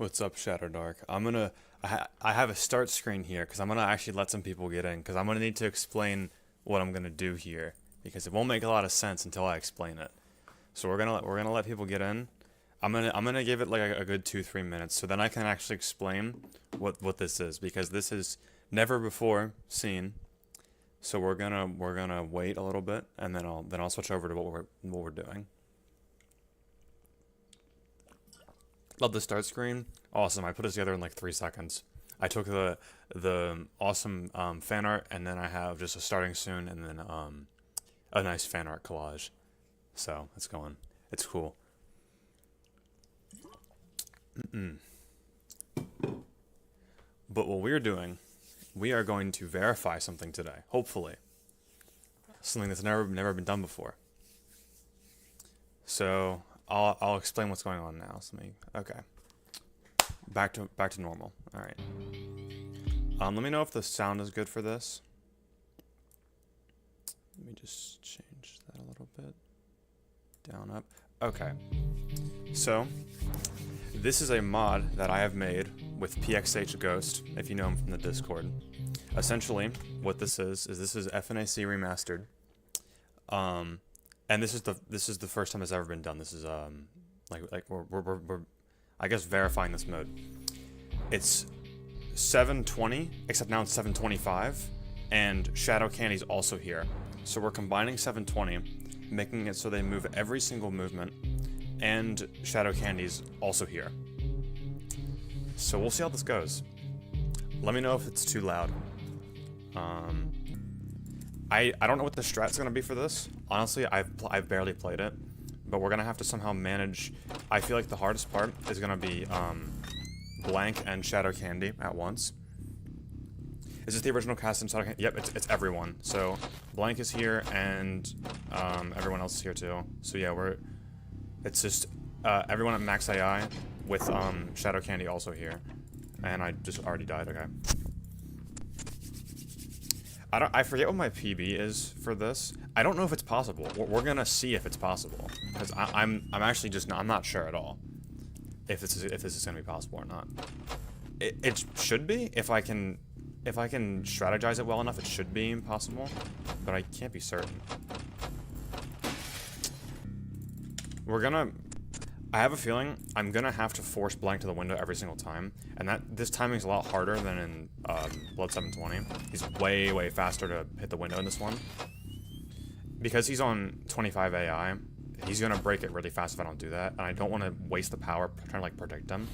What's up, Shadow Dark? I have a start screen here because I'm gonna actually let some people get in because I'm gonna need to explain what I'm gonna do here because it won't make a lot of sense until I explain it. So we're gonna let people get in. I'm gonna give it like a good 2-3 minutes so then I can actually explain what this is because this is never before seen. So we're gonna wait a little bit and then I'll switch over to what we're doing. Love the start screen. Awesome. I put it together in like 3 seconds. I took the awesome fan art and then I have just a starting soon and then a nice fan art collage. So it's going. It's cool. But what we're doing, we are going to verify something today. Hopefully, something that's never been done before. So I'll explain what's going on now. So okay. Back to normal. All right. Let me know if the sound is good for this. Let me just change that a little bit. Down, up. Okay. So this is a mod that I have made with PXH Ghost, if you know him from the Discord. Essentially, what this is FNAC Remastered. And this is the first time it's ever been done. This is like we're I guess verifying this mode. It's 720, except now it's 725, and Shadow Candy's also here. So we're combining 720, making it so they move every single movement, and Shadow Candy's also here. So we'll see how this goes. Let me know if it's too loud. I don't know what the strat's gonna be for this. Honestly, I've barely played it, but we're gonna have to somehow manage. I feel like the hardest part is gonna be Blank and Shadow Candy at once. Is this the original cast in Shadow Candy? Yep, it's everyone. So Blank is here and everyone else is here too. So yeah, it's just everyone at max AI with Shadow Candy also here, and I just already died. Okay. I forget what my PB is for this. I don't know if it's possible. We're gonna see if it's possible because I'm actually just I'm not sure at all if this is gonna be possible or not. It should be if I can strategize it well enough. It should be possible, but I can't be certain. I have a feeling I'm gonna have to force Blank to the window every single time, and this timing's a lot harder than in Blood 720. He's way faster to hit the window in this one. Because he's on 25 AI, he's gonna break it really fast if I don't do that, and I don't want to waste the power trying to like protect him.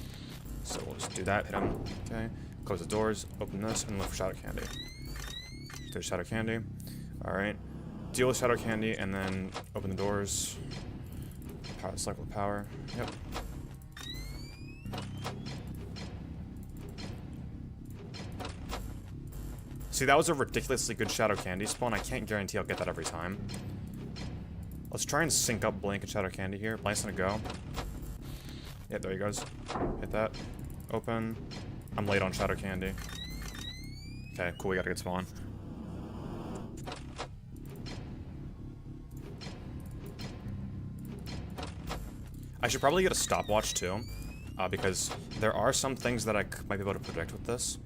So we'll just do that, hit him, okay. Close the doors, open this, and look for Shadow Candy. There's Shadow Candy. Alright. Deal with Shadow Candy, and then open the doors. Select with power. Yep. See, that was a ridiculously good Shadow Candy spawn. I can't guarantee I'll get that every time. Let's try and sync up Blank and Shadow Candy here. Blank's gonna go. Yep, there he goes. Hit that. Open. I'm late on Shadow Candy. Okay, cool, we got a good spawn. I should probably get a stopwatch too, because there are some things that I might be able to predict with this.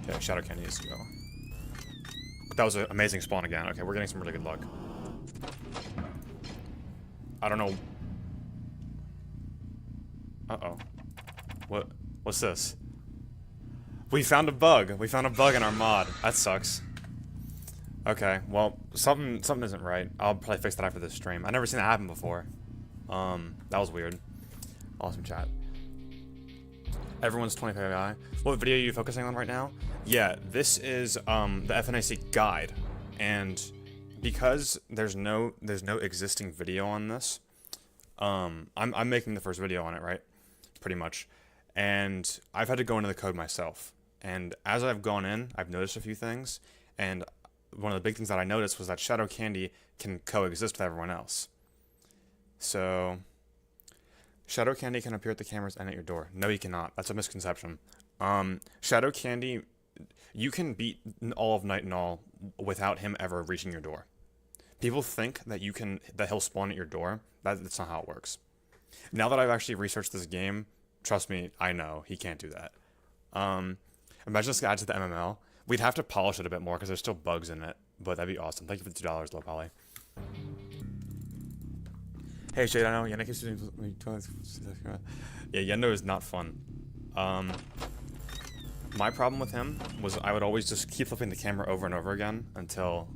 Okay, Shadow Candy needs to go. That was an amazing spawn again. Okay, we're getting some really good luck. I don't know. Uh-oh. What's this? We found a bug. We found a bug in our mod. That sucks. Okay, well, something isn't right. I'll probably fix that after this stream. I've never seen that happen before. That was weird. Awesome chat. Everyone's 25 AI. What video are you focusing on right now? Yeah, this is the FNAC guide, and because there's no existing video on this, I'm making the first video on it, right? Pretty much, and I've had to go into the code myself. And as I've gone in, I've noticed a few things, and one of the big things that I noticed was that Shadow Candy can coexist with everyone else. So Shadow Candy can appear at the cameras and at your door. No, he cannot. That's a misconception. Shadow Candy you can beat all of Night and All without him ever reaching your door. People think that he'll spawn at your door. That's not how it works. Now that I've actually researched this game, trust me, I know he can't do that. Imagine this guy to the MML. We'd have to polish it a bit more because there's still bugs in it, but that'd be awesome. Thank you for the $2, Low Poly. Hey, Shade, I know Yendo keeps doing. Yeah, Yendo is not fun. My problem with him was I would always just keep flipping the camera over and over again until,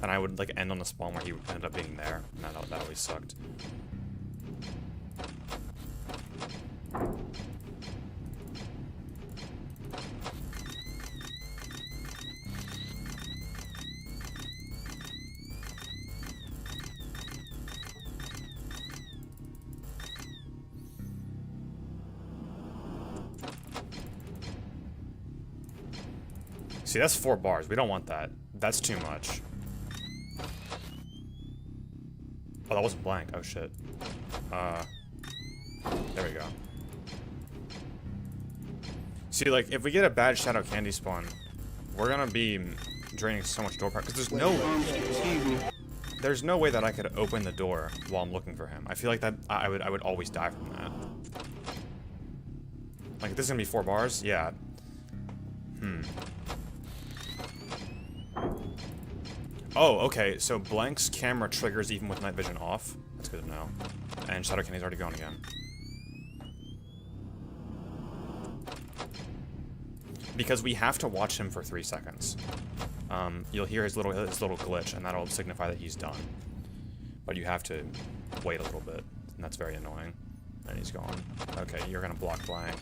and I would like end on the spawn where he would end up being there, and that always sucked. See, that's 4 bars. We don't want that. That's too much. Oh, that wasn't blank. Oh, shit. There we go. See, like, if we get a bad Shadow Candy spawn, we're gonna be draining so much door power, because there's no way that I could open the door while I'm looking for him. I feel like that I would always die from that. Like, this is gonna be 4 bars? Yeah. Oh, okay, so Blank's camera triggers even with night vision off. That's good to know. And Shadow Candy's already gone again. Because we have to watch him for 3 seconds. You'll hear his little glitch, and that'll signify that he's done. But you have to wait a little bit, and that's very annoying. And he's gone. Okay, you're gonna block Blank.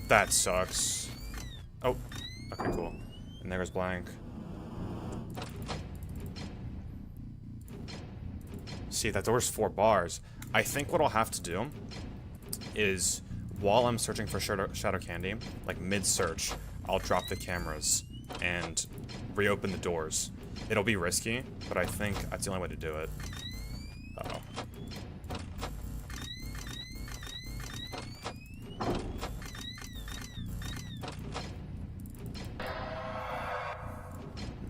That sucks. Oh, okay, cool. And there's Blank. See, that door's 4 bars. I think what I'll have to do is, while I'm searching for Shadow Candy, like mid-search, I'll drop the cameras and reopen the doors. It'll be risky, but I think that's the only way to do it. Uh-oh.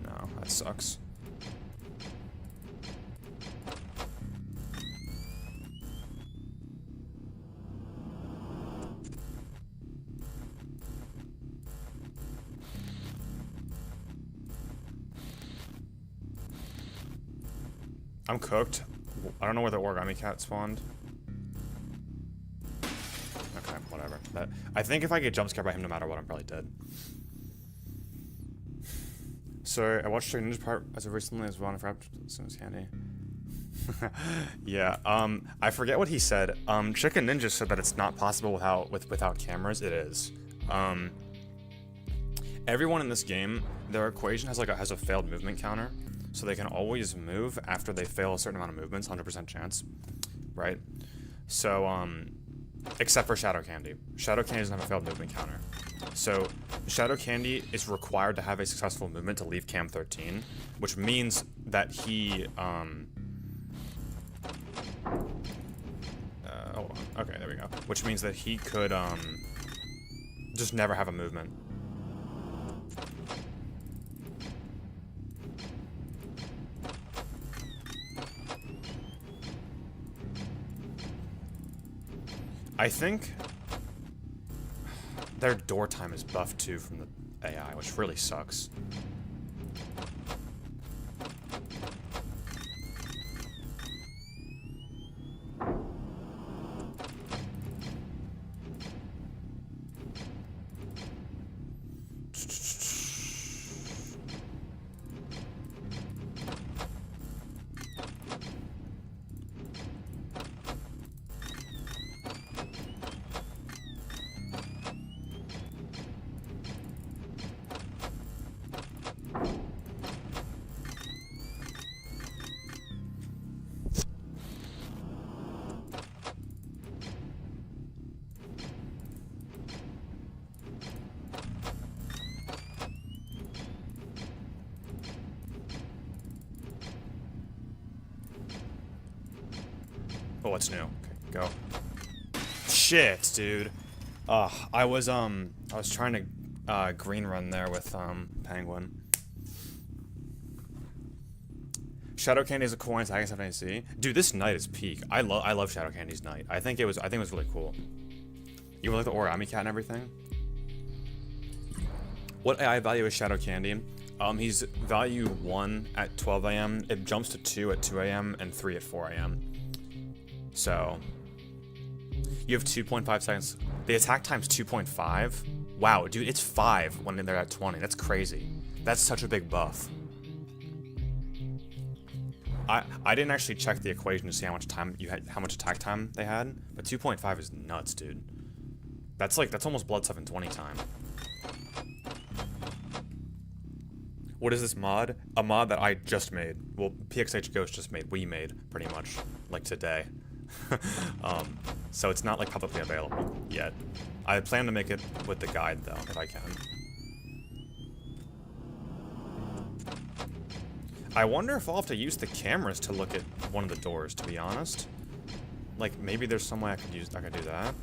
No, that sucks. I'm cooked. I don't know where the origami cat spawned. Okay, whatever. I think if I get jump scared by him no matter what, I'm probably dead. So I watched Chicken Ninja's part as recently as well, and I forgot as soon as Candy. Yeah, I forget what he said. Chicken Ninja said that it's not possible without cameras. It is. Everyone in this game, their equation has a failed movement counter. So they can always move after they fail a certain amount of movements, 100% chance, right? So, except for Shadow Candy. Shadow Candy doesn't have a failed movement counter. So, Shadow Candy is required to have a successful movement to leave Cam 13, which means that he, hold on. Okay, there we go. Which means that he could, just never have a movement. I think their door time is buffed too from the AI, which really sucks. Oh, what's new? Okay, go. Shit, dude. I was trying to green run there with Penguin. Shadow Candy is a cool antagonist of NAC. Dude, this knight is peak. I love Shadow Candy's knight. I think it was really cool. You like the origami cat and everything. What AI value is Shadow Candy? He's value 1 at 12 a.m. It jumps to 2 at 2 a.m. and 3 at 4 a.m. So you have 2.5 seconds. The attack time's 2.5. Wow, dude, it's 5 when they're at 20. That's crazy. That's such a big buff. I didn't actually check the equation to see how much time you had, how much attack time they had, but 2.5 is nuts, dude. That's almost Blood 720 time. What is this mod? A mod that I just made. Well, PXH Ghost just made. We made, pretty much, like today. So it's not like publicly available yet. I plan to make it with the guide though, if I can. I wonder if I'll have to use the cameras to look at one of the doors, to be honest. Like, maybe there's some way I could do that.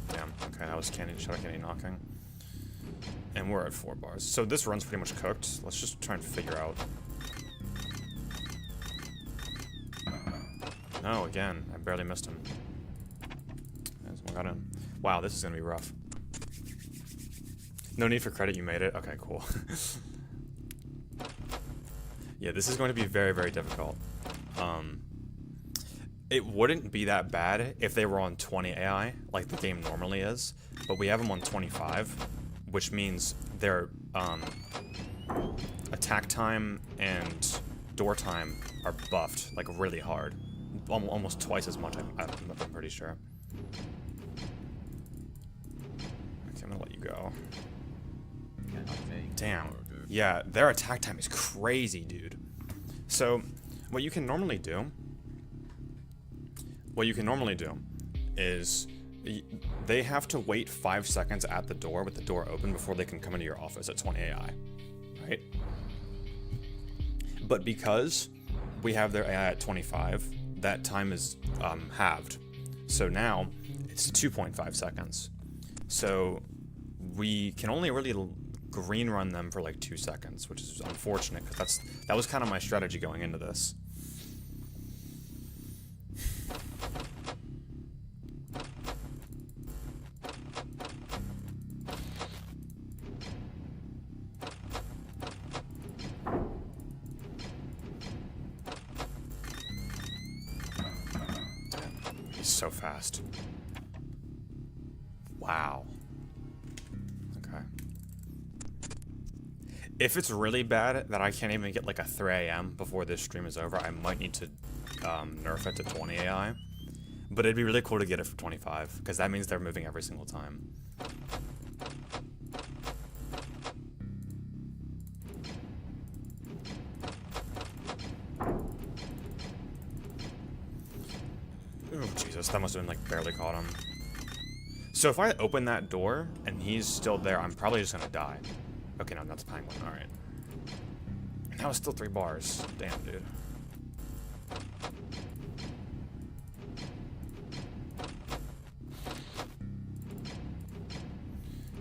Damn, okay, that was Shadow Candy knocking. And we're at 4 bars. So this run's pretty much cooked. Let's just try and figure out. No, again, I barely missed him. Got in. Wow, this is gonna be rough. No need for credit, you made it. Okay, cool. Yeah, this is going to be very, very difficult. It wouldn't be that bad if they were on 20 AI, like the game normally is, but we have them on 25. Which means their attack time and door time are buffed, like, really hard. Almost twice as much, I'm pretty sure. Okay, I'm gonna let you go. Damn. Yeah, their attack time is crazy, dude. So, what you can normally do is they have to wait 5 seconds at the door with the door open before they can come into your office at 20 AI, right? But because we have their AI at 25, that time is halved. So now it's 2.5 seconds. So we can only really green run them for like 2 seconds, which is unfortunate because that was kind of my strategy going into this. So fast. Wow. Okay. If it's really bad that I can't even get like a 3 a.m. before this stream is over, I might need to nerf it to 20 AI. But it'd be really cool to get it for 25, because that means they're moving every single time. Oh, Jesus, that must have been, like, barely caught him. So if I open that door, and he's still there, I'm probably just gonna die. Okay, no, that's Penguin, alright. That was still 3 bars. Damn, dude.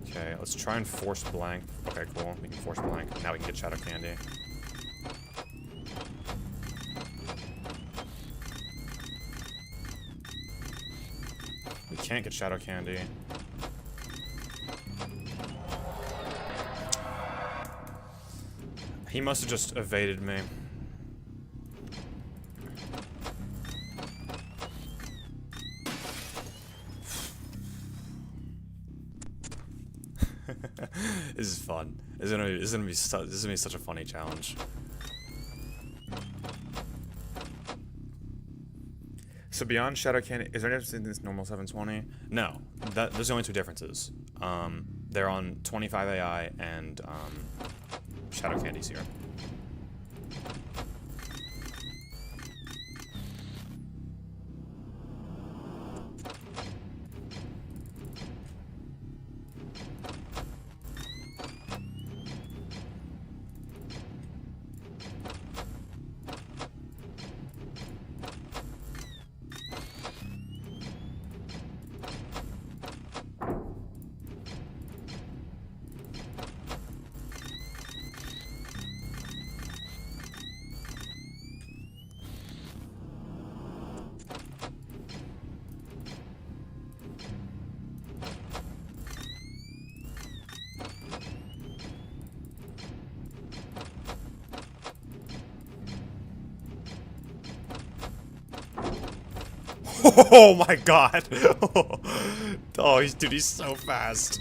Okay, let's try and force blank. Okay, cool, we can force blank. Now we can get Shadow Candy. Can't get Shadow Candy. He must have just evaded me. This is fun. This is gonna be such a funny challenge. So beyond Shadow Candy, is there any difference in this normal 720? No, there's only 2 differences. They're on 25 AI and Shadow Candy's here. Oh my god! Oh, dude, he's so fast.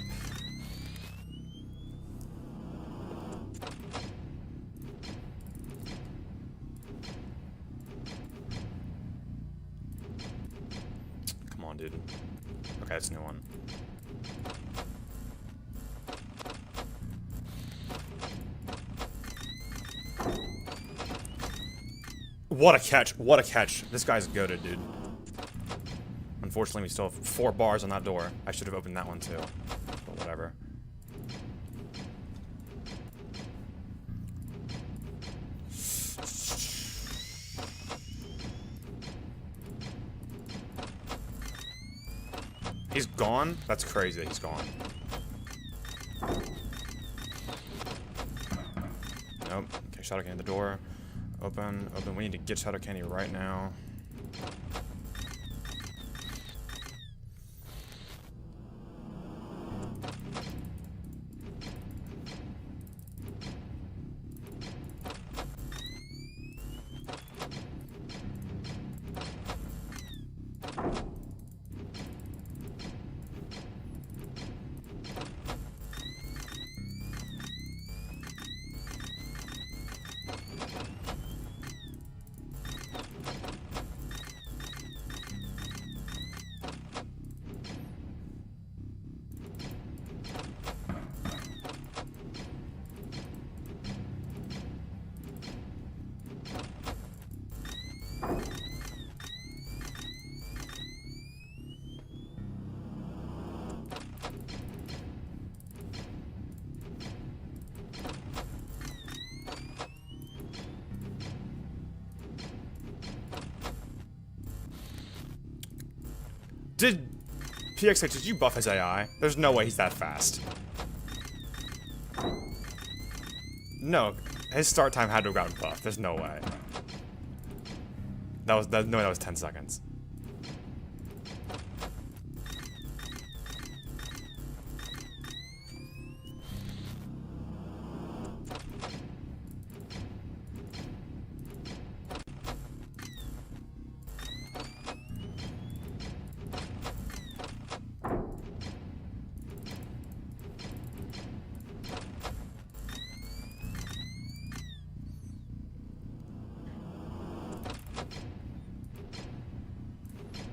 Come on, dude. Okay, that's a new one. What a catch. What a catch. This guy's goated, dude. Unfortunately, we still have 4 bars on that door. I should have opened that one too. But whatever. He's gone? That's crazy that he's gone. Nope. Okay, Shadow Candy at the door. Open, open. We need to get Shadow Candy right now. Did PXH, did you buff his AI? There's no way he's that fast. No, his start time had to have gotten buffed. There's no way. No, that was 10 seconds.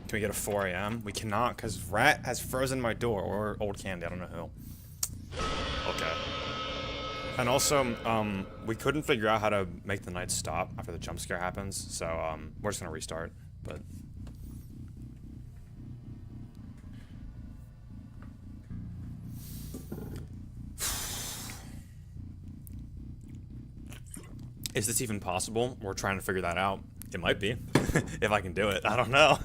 Can we get a 4 a.m.? We cannot, because Rat has frozen my door, or Old Candy, I don't know who. Okay. And also, we couldn't figure out how to make the night stop after the jump scare happens, so, we're just gonna restart, but... Is this even possible? We're trying to figure that out. It might be. If I can do it. I don't know.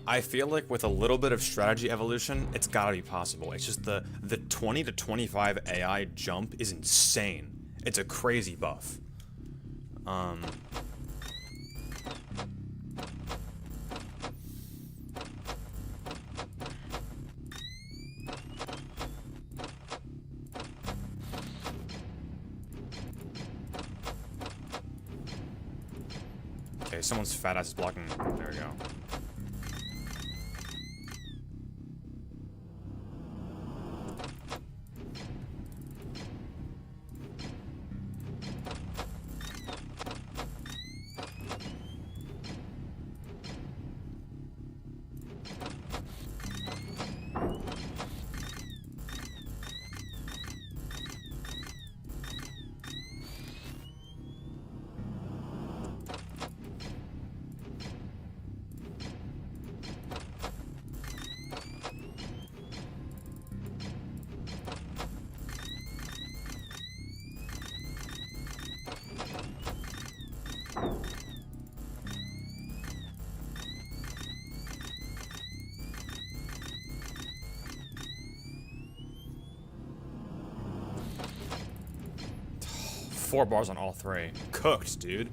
I feel like with a little bit of strategy evolution, it's gotta be possible. It's just the 20 to 25 AI jump is insane. It's a crazy buff. Okay, someone's fat ass is blocking. There we go. Four bars on all 3. Cooked, dude.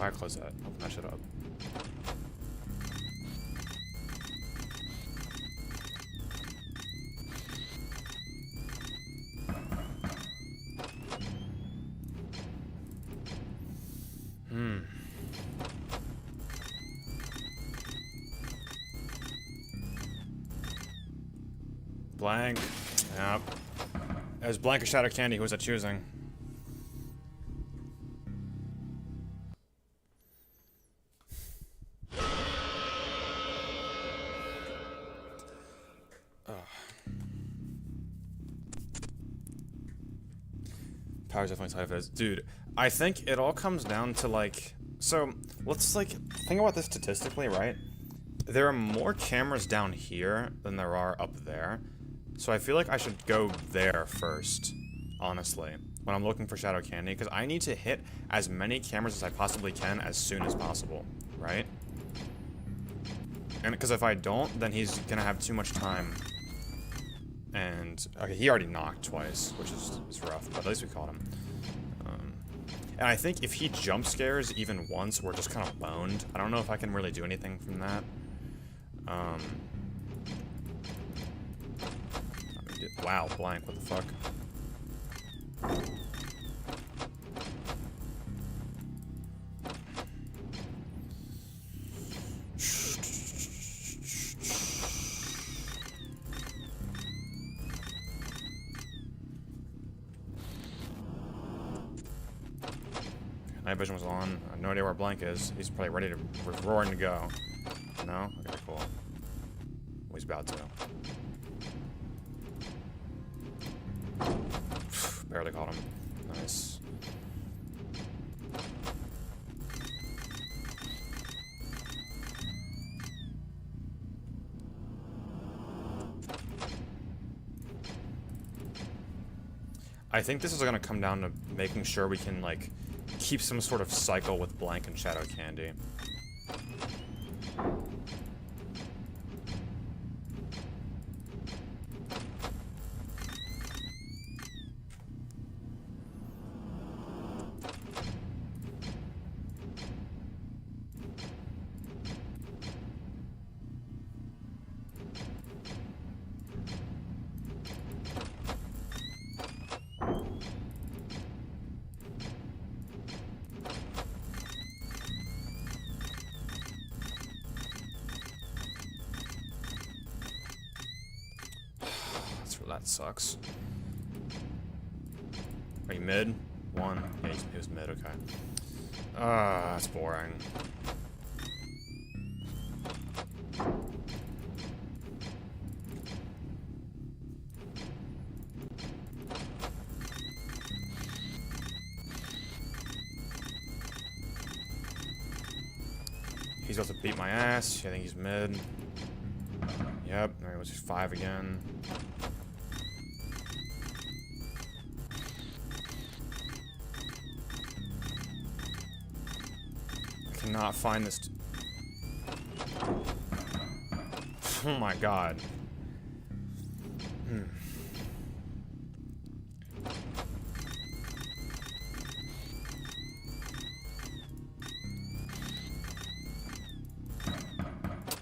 Why close that? Open that shit up. Blank. Yep. As blank or shadow candy, who was I choosing? Power's definitely side effects. Dude, I think it all comes down to, like... So, let's, like, think about this statistically, right? There are more cameras down here than there are up there. So I feel like I should go there first, honestly, when I'm looking for shadow candy, because I need to hit as many cameras as I possibly can as soon as possible, right? And because if I don't, then he's gonna have too much time. And, okay, he already knocked twice, which is rough, but at least we caught him. And I think if he jump scares even once, we're just kind of boned. I don't know if I can really do anything from that. Wow, blank, what the fuck? Night vision was on. I have no idea where blank is. He's probably ready to, roaring to go. No? Okay, cool. Well, he's about to. Barely caught him. Nice. I think this is going to come down to making sure we can, like, keep some sort of cycle with blank and shadow candy. That sucks. Are you mid? One. Yeah, he was mid, okay. That's boring. He's about to beat my ass. I think he's mid. Yep, there was 5 again. Cannot find this. Oh my god.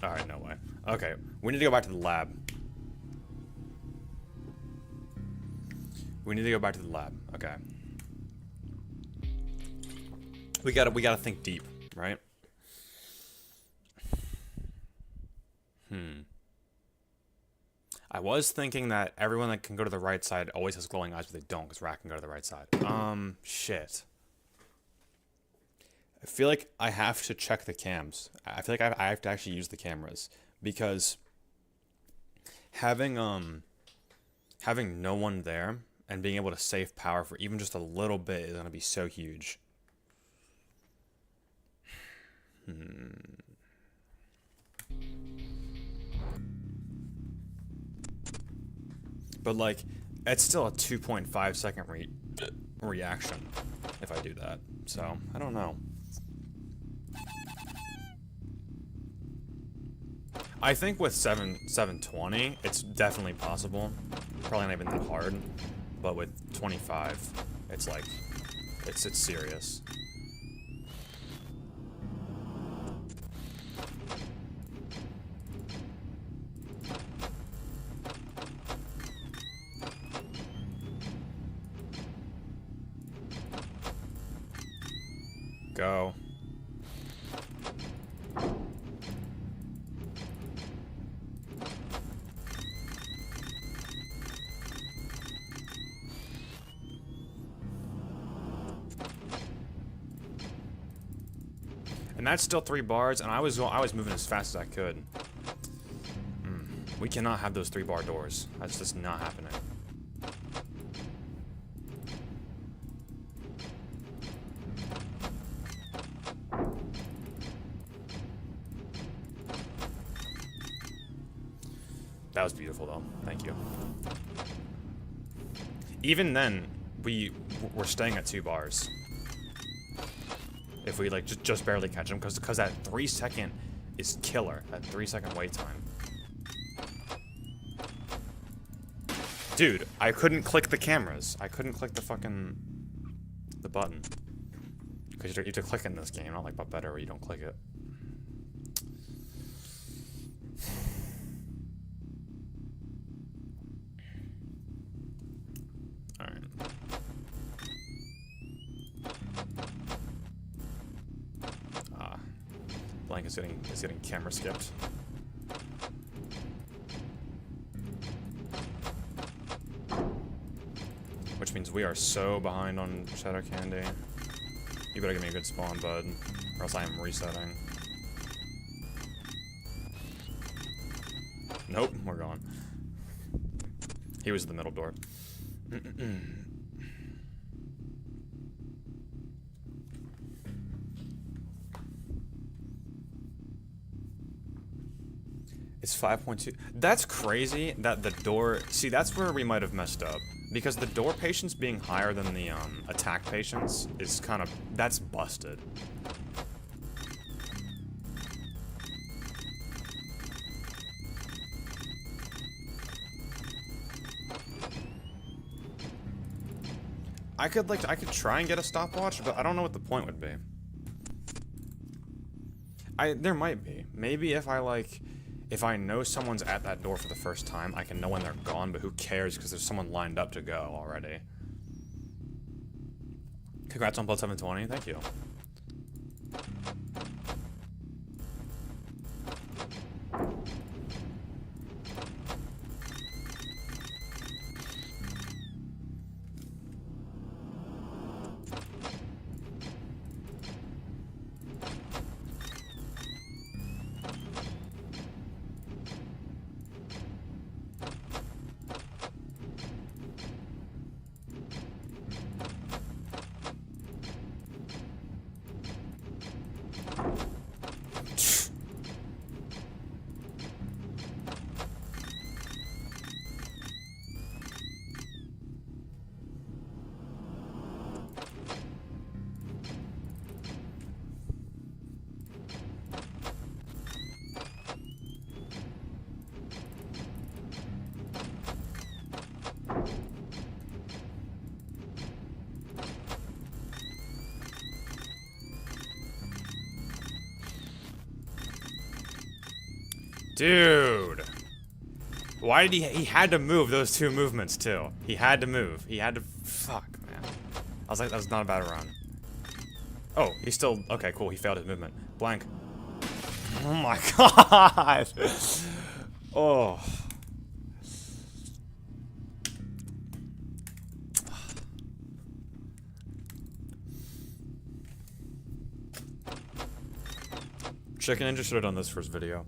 Alright, no way. Okay, we need to go back to the lab. We need to go back to the lab. Okay. We gotta think deep. Right? I was thinking that everyone that can go to the right side always has glowing eyes, but they don't, because Rat can go to the right side. Shit. I feel like I have to check the cams. I feel like I have to actually use the cameras, because having no one there and being able to save power for even just a little bit is gonna be so huge. But, like, it's still a 2.5 second reaction if I do that. So, I don't know. I think with 720, it's definitely possible. Probably not even that hard. But with 25, it's like, it's serious. Go. And that's still 3 bars, and I was moving as fast as I could. We cannot have those 3-bar doors. That's just not happening. That was beautiful, though. Thank you. Even then, we're staying at 2 bars. If we like just barely catch them, because that 3-second is killer. That 3-second wait time. Dude, I couldn't click the cameras. I couldn't click the fucking button. Because you have to click in this game, not like But Better where you don't click it. Alright. Blank is getting camera skipped. Which means we are so behind on Shadow Candy. You better give me a good spawn, bud, or else I am resetting. Nope, we're gone. He was the middle door. It's 5.2. That's crazy that the door... See, that's where we might have messed up. Because the door patience being higher than the attack patience is kind of... That's busted. I could try and get a stopwatch, but I don't know what the point would be. There might be. Maybe if I know someone's at that door for the first time, I can know when they're gone, but who cares because there's someone lined up to go already. Congrats on Blood 720, thank you. Dude. Why did he had to move those 2 movements too. He had to move. He had to fuck, man. I was like, that was not a bad run. Oh, he's still okay, cool, he failed his movement. Blank. Oh my god. Oh. Chicken Ninja should have done this for his video.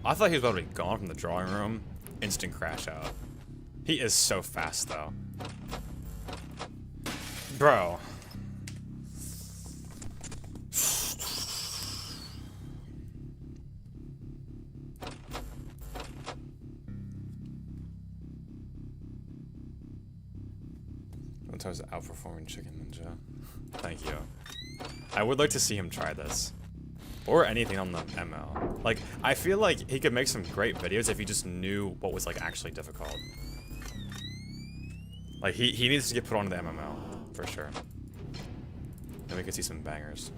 I thought he was about to be gone from the drawing room. Instant crash out. He is so fast, though. Bro. Sometimes outperforming Chicken Ninja. Thank you. I would like to see him try this. Or anything on the ML. Like, I feel like he could make some great videos if he just knew what was, like, actually difficult. Like, he needs to get put onto the MMO, for sure. And we could see some bangers.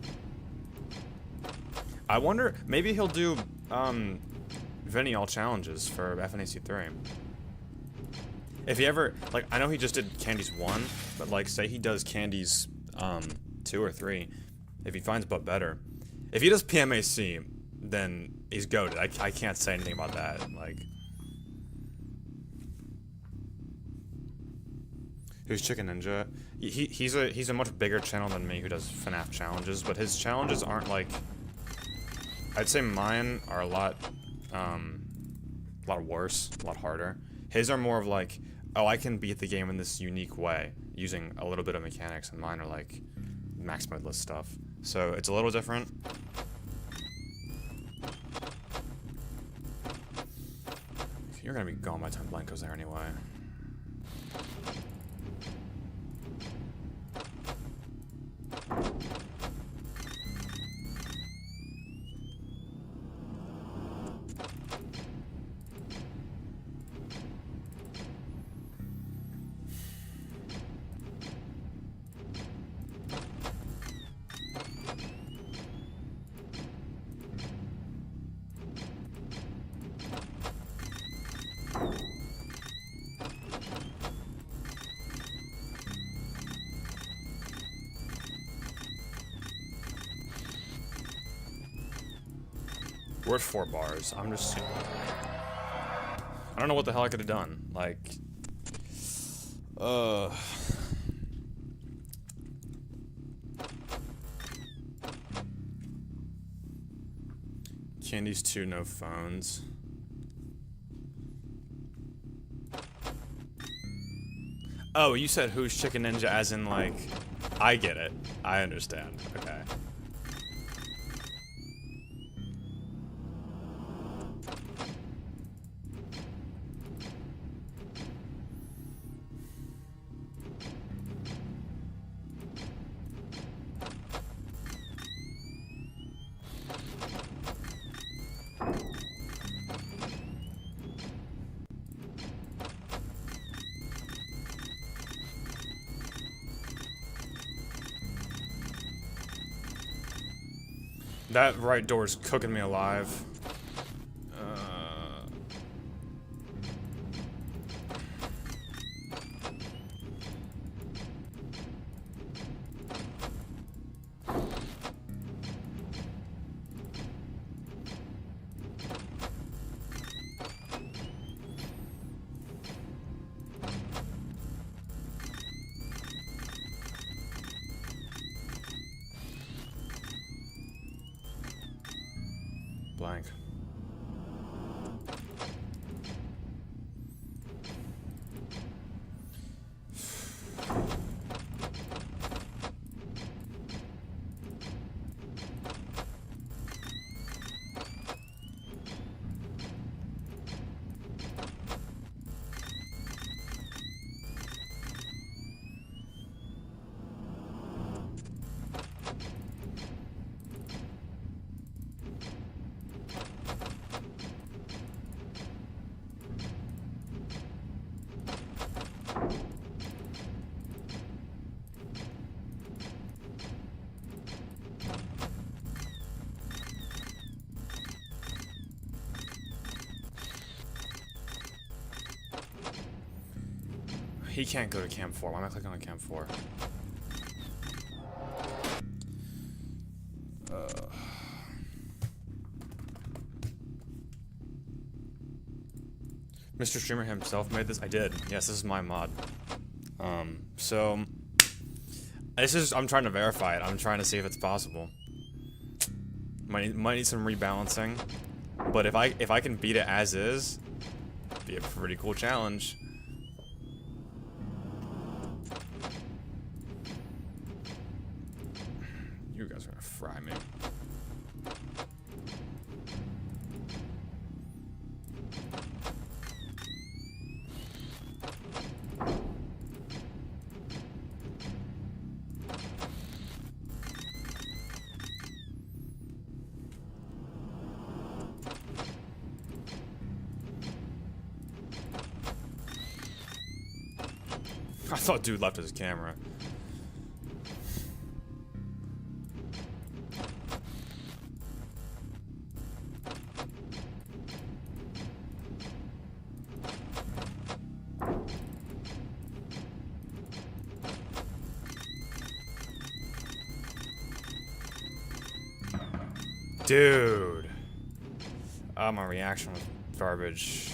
I wonder, maybe he'll do, Venial challenges for FNAC 3. If he ever, like, I know he just did Candy's 1, but, like, say he does Candy's, 2 or 3, if he finds but better. If he does PMAC, then he's goated. I can't say anything about that, like. Who's Chicken Ninja? He's a much bigger channel than me who does FNAF challenges, but his challenges aren't like, I'd say mine are a lot worse, a lot harder. His are more of like, oh, I can beat the game in this unique way, using a little bit of mechanics, and mine are like max mode list stuff. So it's a little different. You're gonna be gone by the time Blanco's there anyway. We're at 4 bars. I'm just... I don't know what the hell I could have done. Like... Candy's 2, no phones. Oh, you said who's Chicken Ninja as in, like... I get it. I understand. Okay. That right door's cooking me alive. Blank. He can't go to cam 4. Why am I clicking on cam 4? Mr. Streamer himself made this? I did. Yes, this is my mod. So... This is... I'm trying to verify it. I'm trying to see if it's possible. Might need some rebalancing. But if I can beat it as is, it'd be a pretty cool challenge. You guys are gonna fry me. I thought dude left his camera. Dude. Oh, my reaction was garbage.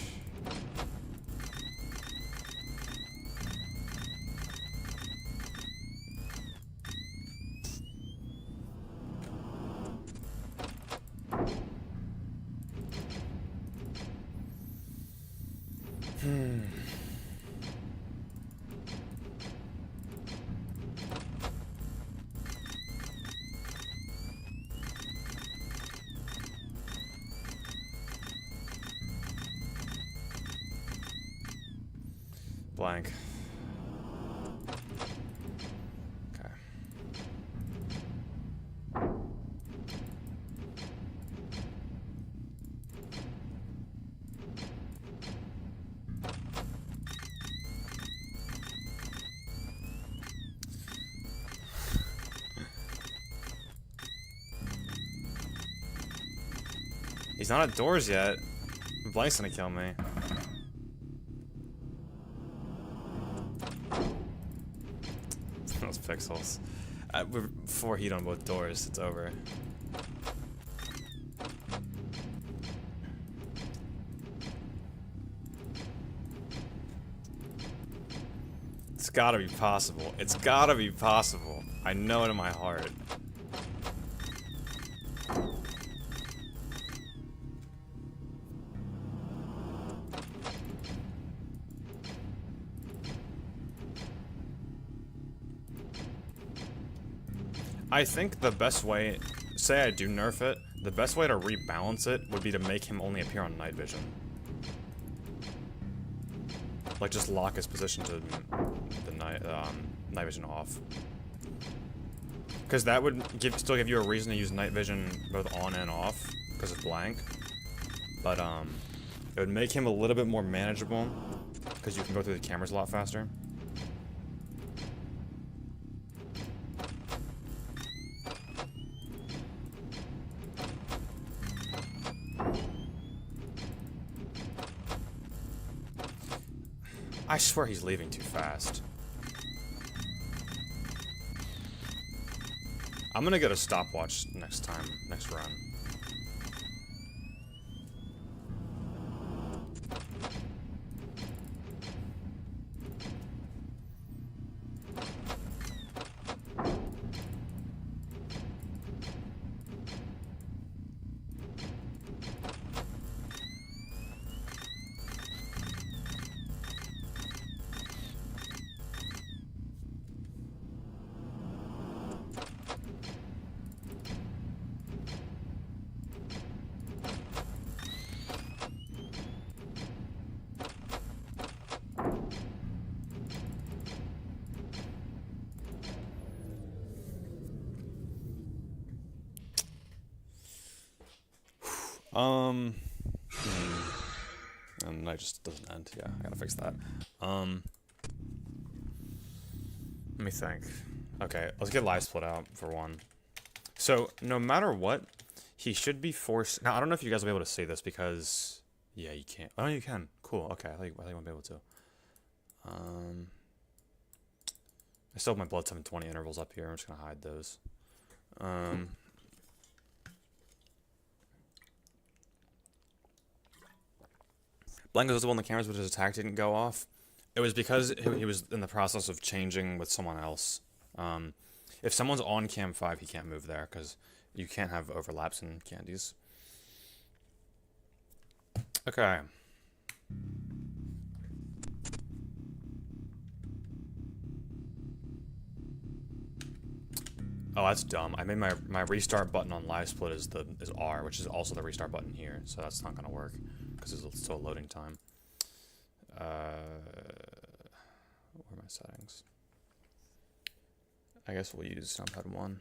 Blank. Okay. He's not at doors yet. Blank's gonna kill me. Those pixels. We're 4 heat on both doors. It's over. It's gotta be possible. It's gotta be possible. I know it in my heart. I think the best way, say I do nerf it, the best way to rebalance it would be to make him only appear on night vision. Like, just lock his position to the night vision off. Because that would still give you a reason to use night vision both on and off, because it's blank. But, it would make him a little bit more manageable, because you can go through the cameras a lot faster. I swear he's leaving too fast. I'm gonna get a stopwatch next time, next run. And it just doesn't end. Yeah, I gotta fix that. Let me think. Okay, let's get live split out for one. So, no matter what, he should be forced. Now, I don't know if you guys will be able to see this because, yeah, you can't. Oh, you can. Cool. Okay, I thought you wouldn't be able to. I still have my blood 720 intervals up here. I'm just gonna hide those. Blank was visible on the cameras, but his attack didn't go off. It was because he was in the process of changing with someone else. If someone's on cam 5, he can't move there because you can't have overlaps in candies. Okay. Oh, that's dumb. I made my restart button on live split is R, which is also the restart button here, so that's not gonna work because it's still a loading time. Where are my settings? I guess we'll use numpad 1.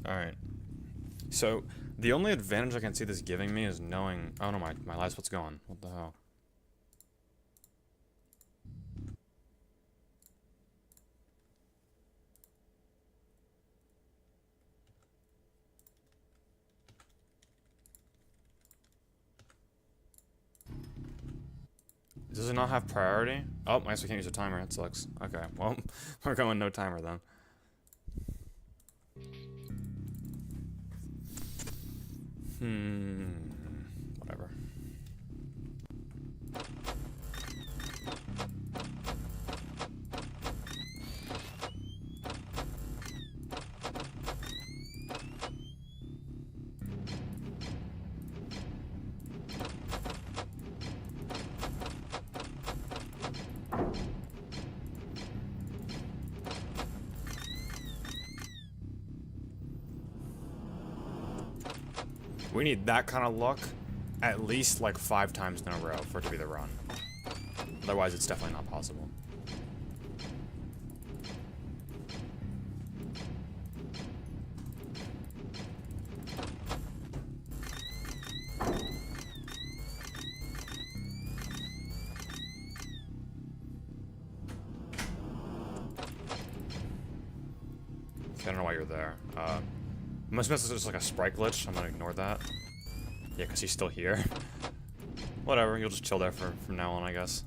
Alright. So, The only advantage I can see this giving me is knowing... Oh no, my light spot's gone. What the hell? Does it not have priority? Oh, I guess we can't use a timer. That sucks. Okay, well, we're going no timer then. Whatever. We need that kind of luck at least like 5 times in a row for it to be the run. Otherwise, it's definitely not possible. Okay, I don't know why you're there. Must be just like a sprite glitch. I'm gonna ignore that. Yeah, because he's still here. Whatever, you'll just chill there from now on, I guess.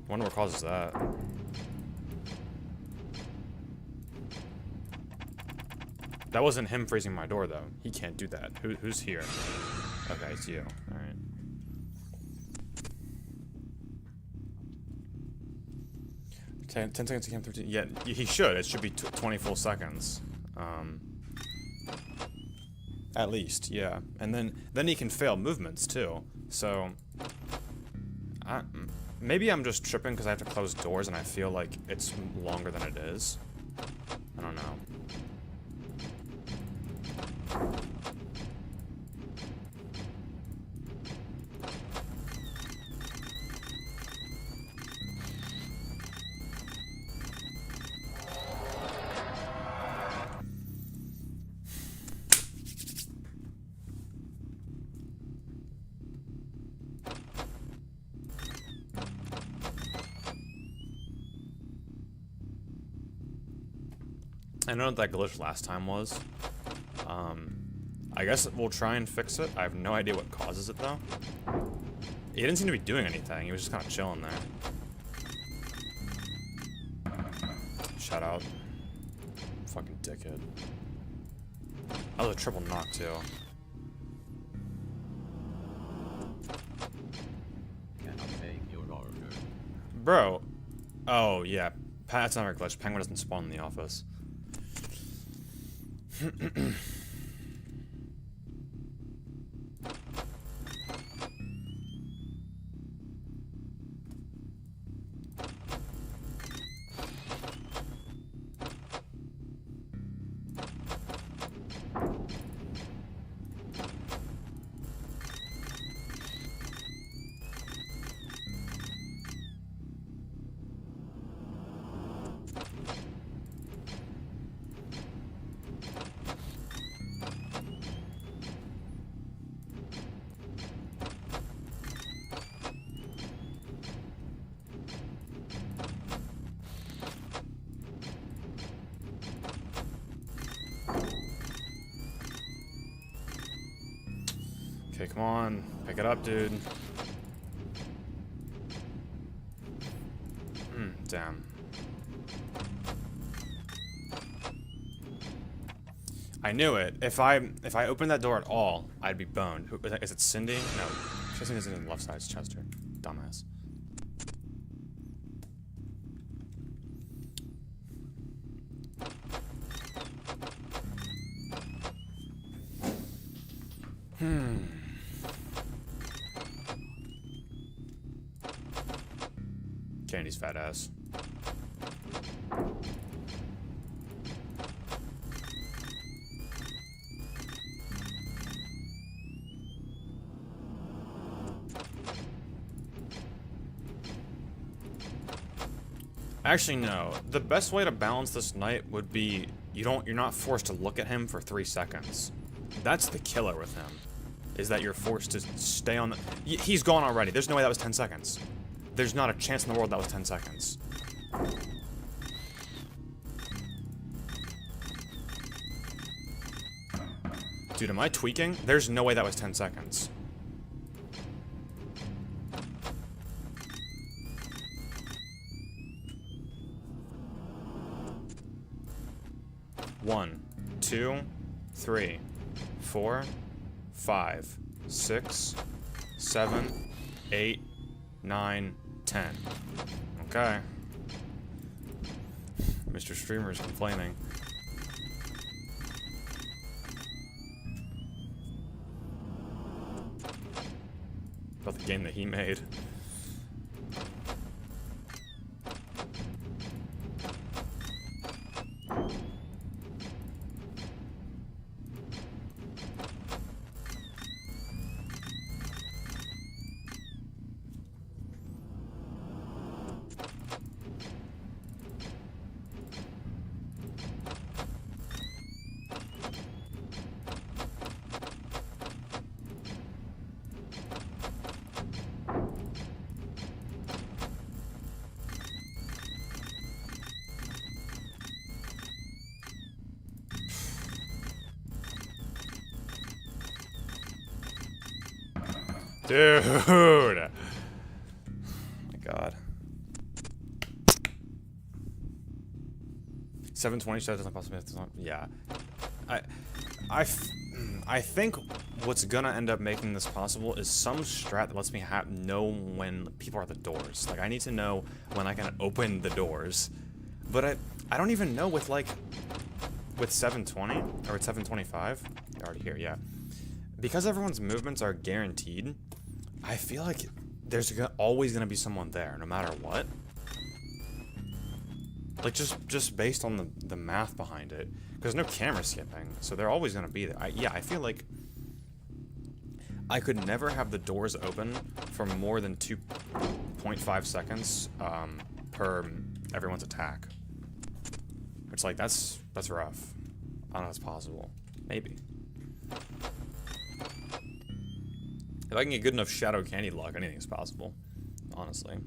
Wonder what causes that. That wasn't him freezing my door, though. He can't do that. Who's here? Okay, it's you. Alright. Ten seconds to count 13. Yeah, he should. It should be 20 full seconds. At least, yeah. And then he can fail movements too. So, maybe I'm just tripping because I have to close doors and I feel like it's longer than it is. I don't know. I know what that glitch last time was. I guess we'll try and fix it. I have no idea what causes it, though. He didn't seem to be doing anything. He was just kind of chilling there. Shout out. Fucking dickhead. That was a triple knock, too. Cannot take your order. Bro. Oh, yeah. That's not a glitch. Penguin doesn't spawn in the office. Okay, come on. Pick it up, dude. Damn. I knew it. If I opened that door at all, I'd be boned. Is it Cindy? No. Cindy isn't in the left side. It's Chester. Dumbass. Candy's fat ass. Actually, no. The best way to balance this knight would be you're not forced to look at him for 3 seconds. That's the killer with him. Is that you're forced to stay on the... He's gone already. There's no way that was 10 seconds. There's not a chance in the world that was 10 seconds. Dude, am I tweaking? There's no way that was 10 seconds. One, 2, 3, 4, 5, 6, 7, 8, 9, 10. Okay. Mr. Streamer is complaining. About the game that he made. Dude! Oh my god. 720 shows doesn't possibly have to... Yeah. I think what's gonna end up making this possible is some strat that lets me know when people are at the doors. Like, I need to know when I can open the doors. But I don't even know with, like... With 720? Or with 725? They're already here, yeah. Because everyone's movements are guaranteed, I feel like there's always gonna be someone there, no matter what. Like, just based on the math behind it. Because there's no camera skipping, so they're always gonna be there. Yeah, I feel like I could never have the doors open for more than 2.5 seconds per everyone's attack. It's like, that's rough. I don't know if it's possible. Maybe. If I can get good enough shadow candy luck, anything's possible. Honestly.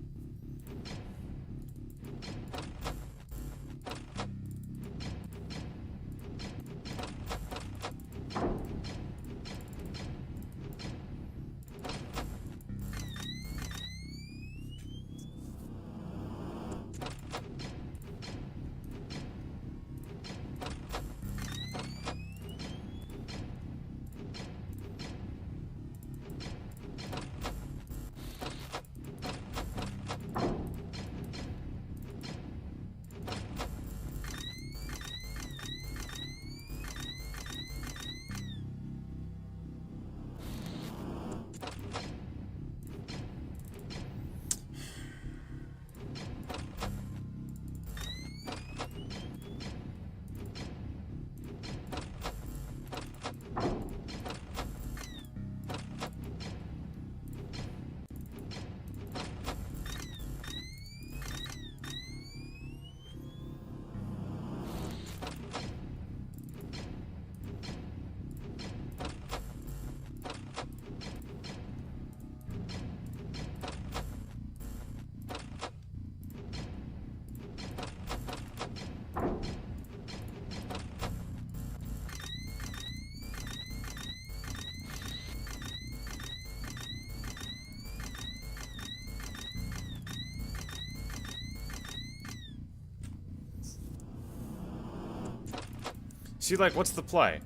See, like, what's the play?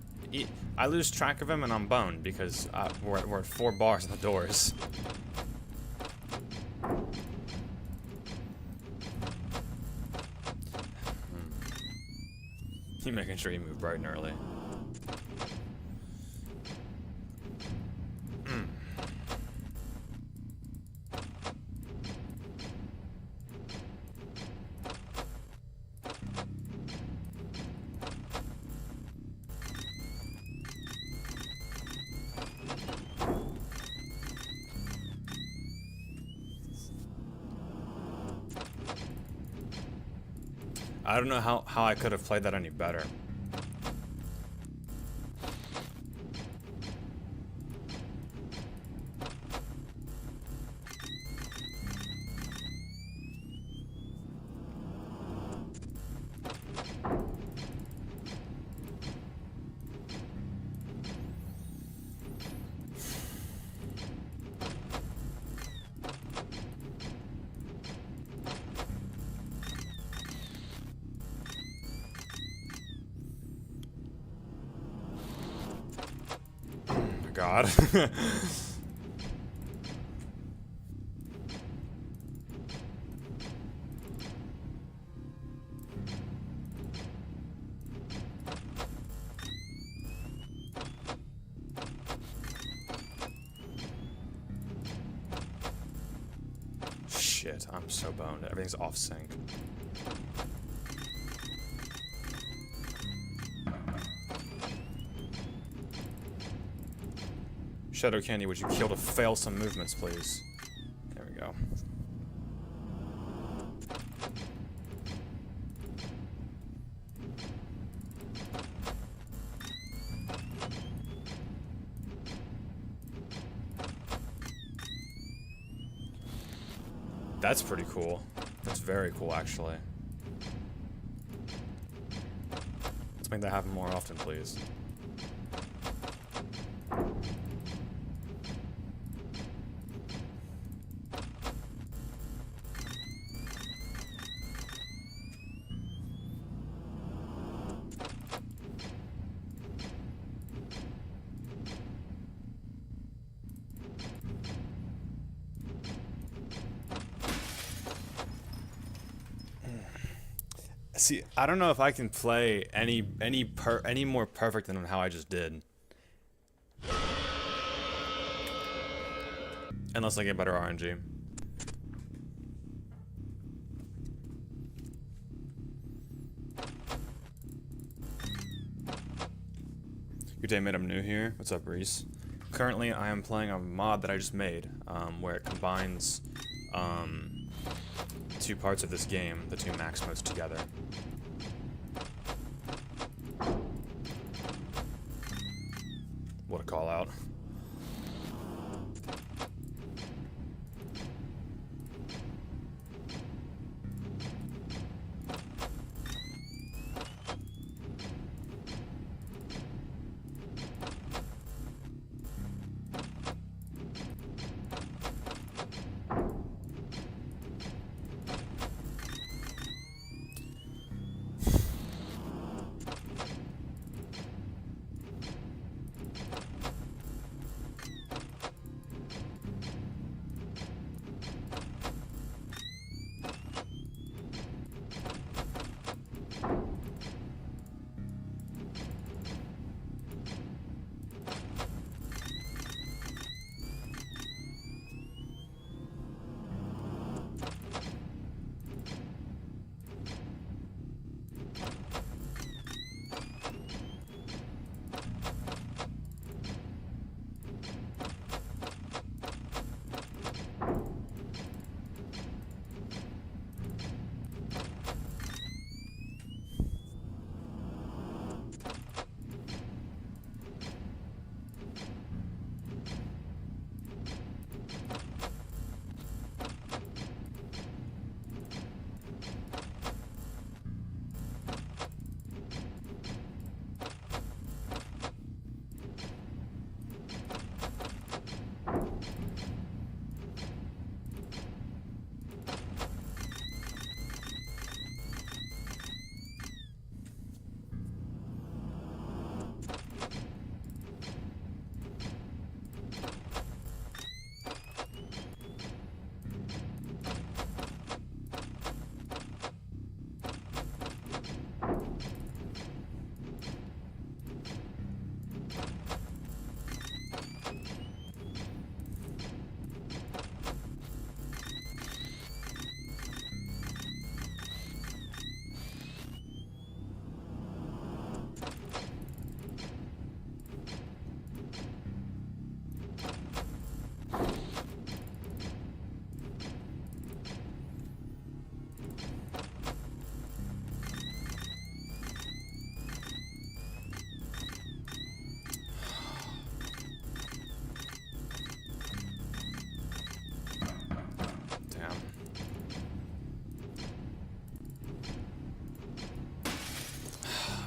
I lose track of him and I'm boned because we're at 4 bars on the doors. You making sure you move bright and early. I don't know how I could have played that any better. God. Shit, I'm so boned. Everything's off sync. Shadow Candy, would you kill to fail some movements, please? There we go. That's pretty cool. That's very cool, actually. Let's make that happen more often, please. See, I don't know if I can play any more perfect than how I just did. Unless I get better RNG. Good day, mate. I'm new here. What's up, Reese? Currently, I am playing a mod that I just made, where it combines two parts of this game, the two max modes together. What a call out.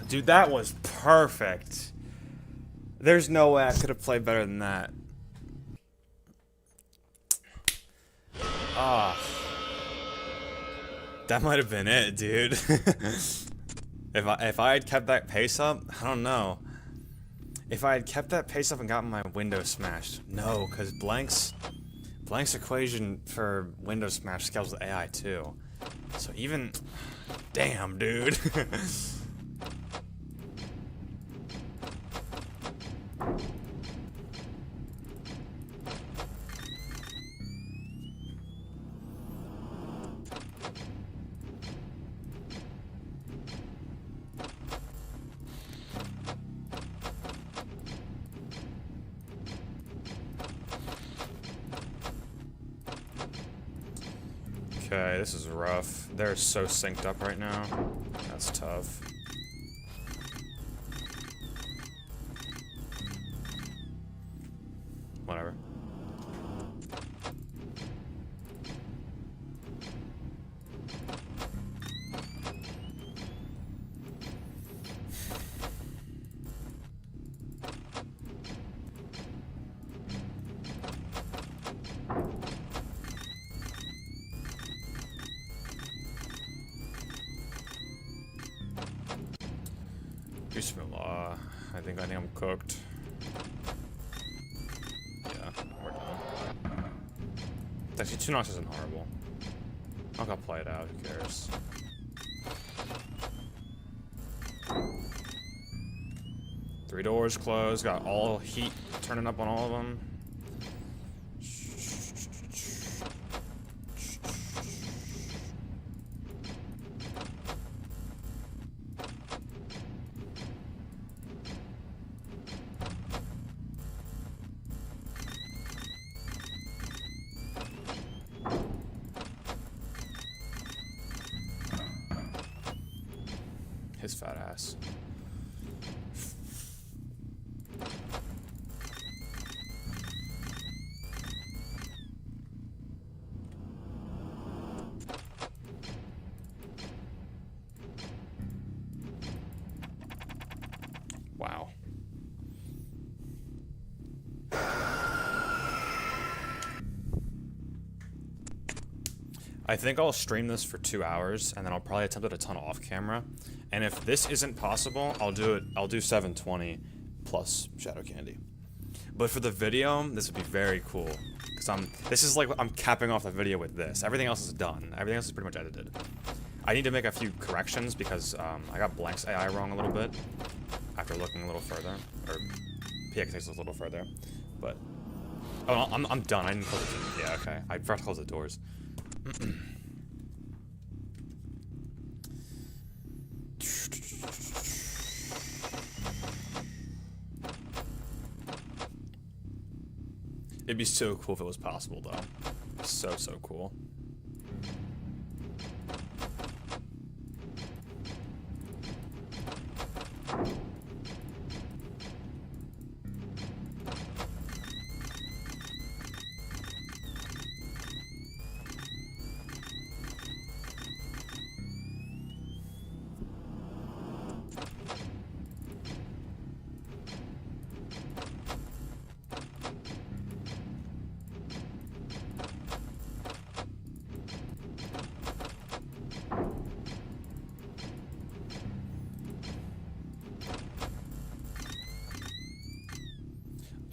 Dude, that was perfect. There's no way I could have played better than that. Ah. That might have been it, dude. If I had kept that pace up, I don't know. If I had kept that pace up and gotten my window smashed. No, because Blank's equation for window smash scales with AI too. So even... Damn, dude. Okay, this is rough. They're so synced up right now. That's tough. Whatever. Bismillah. I think I'm cooked. Yeah, we're done. Actually, 2 knocks isn't horrible. I'll go play it out, who cares? Three doors closed, got all heat turning up on all of them. His fat ass. Wow. I think I'll stream this for 2 hours, and then I'll probably attempt it a ton off camera. And if this isn't possible, I'll do 720 plus Shadow Candy. But for the video, this would be very cool. Because this is like, I'm capping off the video with this. Everything else is done. Everything else is pretty much edited. I need to make a few corrections because I got Blank's AI wrong a little bit after looking a little further. Or PXX a little further. But, oh, I'm done. I didn't close the Yeah, okay. I forgot to close the doors. It'd be so cool if it was possible, though. So cool.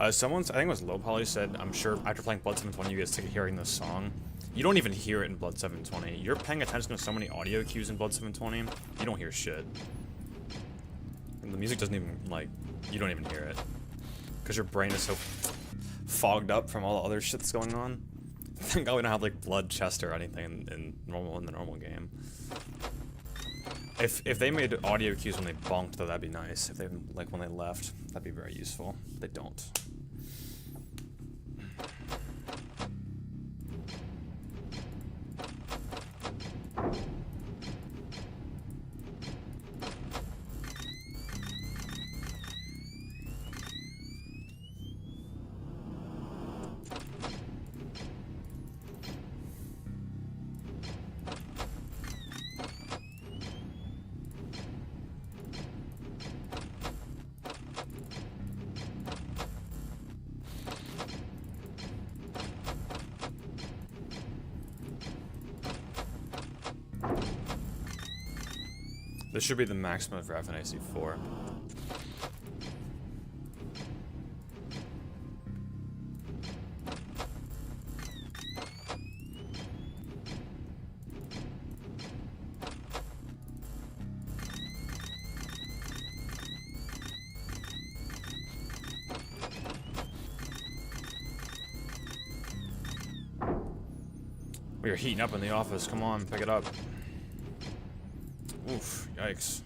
I think it was Low Poly said, I'm sure after playing Blood 720 you get sick of hearing this song. You don't even hear it in Blood 720. You're paying attention to so many audio cues in Blood 720, you don't hear shit. And the music doesn't even, like, you don't even hear it. Because your brain is so fogged up from all the other shit that's going on. Thank God we don't have, like, blood chest or anything in the normal game. If they made audio cues when they bonked, though, that'd be nice. If they, like, when they left, that'd be very useful. They don't. This should be the maximum for FNAC 4. We are heating up in the office. Come on, pick it up. Oof, yikes.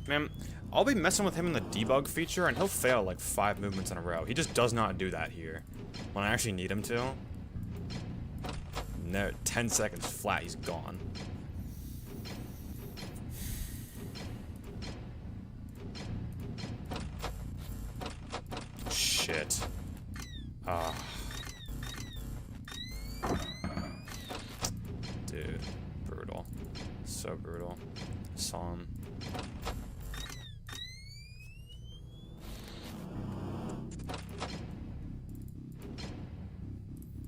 Man, I'll be messing with him in the debug feature, and he'll fail like 5 movements in a row. He just does not do that here. When I actually need him to, no, 10 seconds flat, he's gone. Shit. Ah. Dude, brutal. So brutal. Saw him.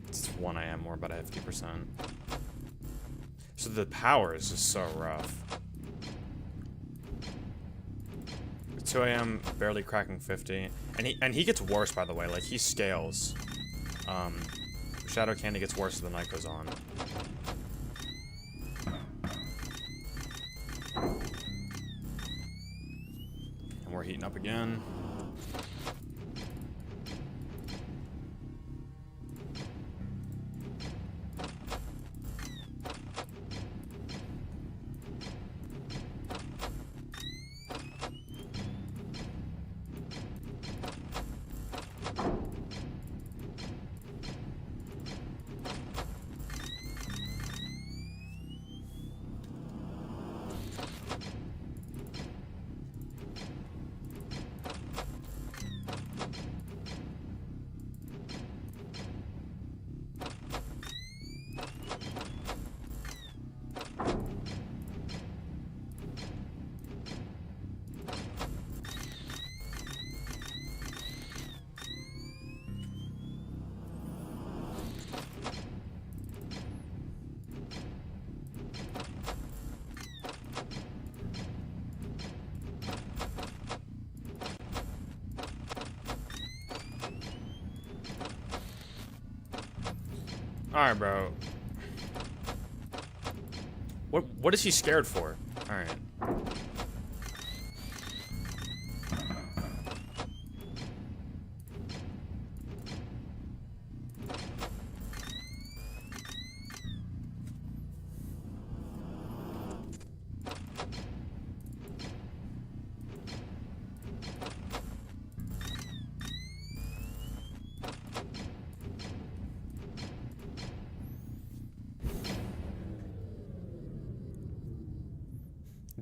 It's 1 AM, we're about at 50%. So the power is just so rough. 2 AM, barely cracking 50. And he gets worse, by the way. Like, he scales. Shadow Candy gets worse as the night goes on. And we're heating up again. Alright, bro. What is he scared for? Alright.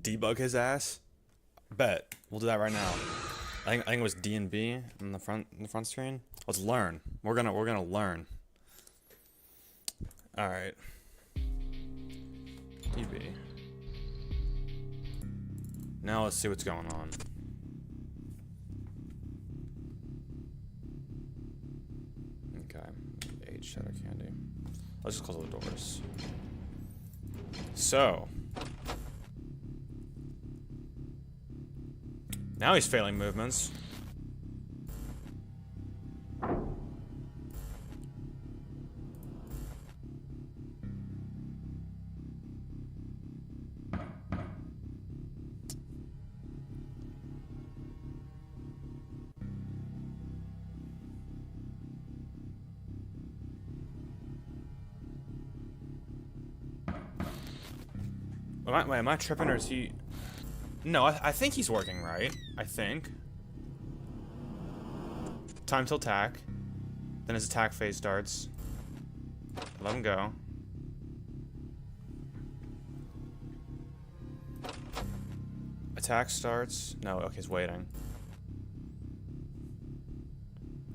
Debug his ass? Bet. We'll do that right now. I think it was D and B in the front screen. Let's learn. We're gonna learn. Alright. DB. Now let's see what's going on. Okay. Age Shadow Candy. Let's just close the doors. So now he's failing movements. Am I tripping, or is he... No, I think he's working right. I think. Time till attack. Then his attack phase starts. Let him go. Attack starts. No, okay, he's waiting.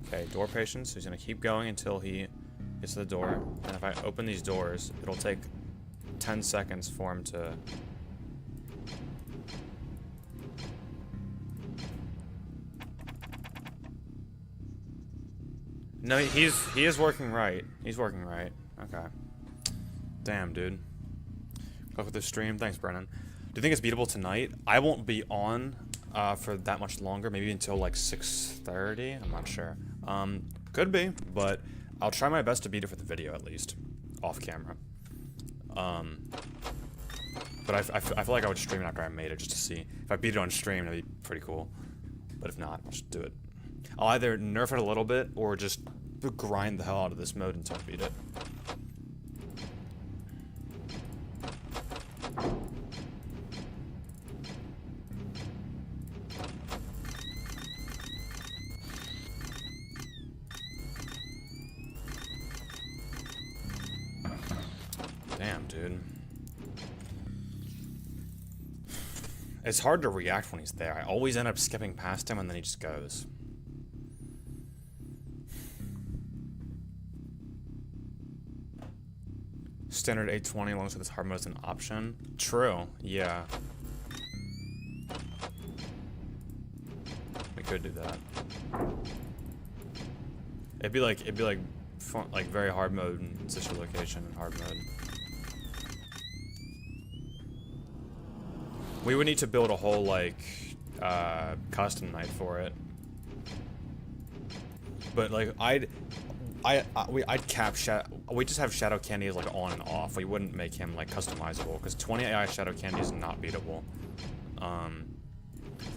Okay, door patience. He's gonna keep going until he gets to the door. And if I open these doors, it'll take 10 seconds for him to... No, he is working right. He's working right. Okay. Damn, dude. Good luck with the stream. Thanks, Brennan. Do you think it's beatable tonight? I won't be on for that much longer. Maybe until like 6:30. I'm not sure. Could be, but I'll try my best to beat it for the video at least, off camera. But I feel like I would stream it after I made it just to see. If I beat it on stream, that'd be pretty cool. But if not, I'll just do it. I'll either nerf it a little bit or just grind the hell out of this mode until I beat it. Damn, dude. It's hard to react when he's there. I always end up skipping past him and then he just goes. Standard 820 alongside this hard mode is an option. True, yeah. We could do that. It'd be like fun, like very hard mode and sister location and hard mode. We would need to build a whole like custom night for it. But like I'd cap we just have Shadow Candy as like on and off. We wouldn't make him like customizable because 20 AI Shadow Candy is not beatable.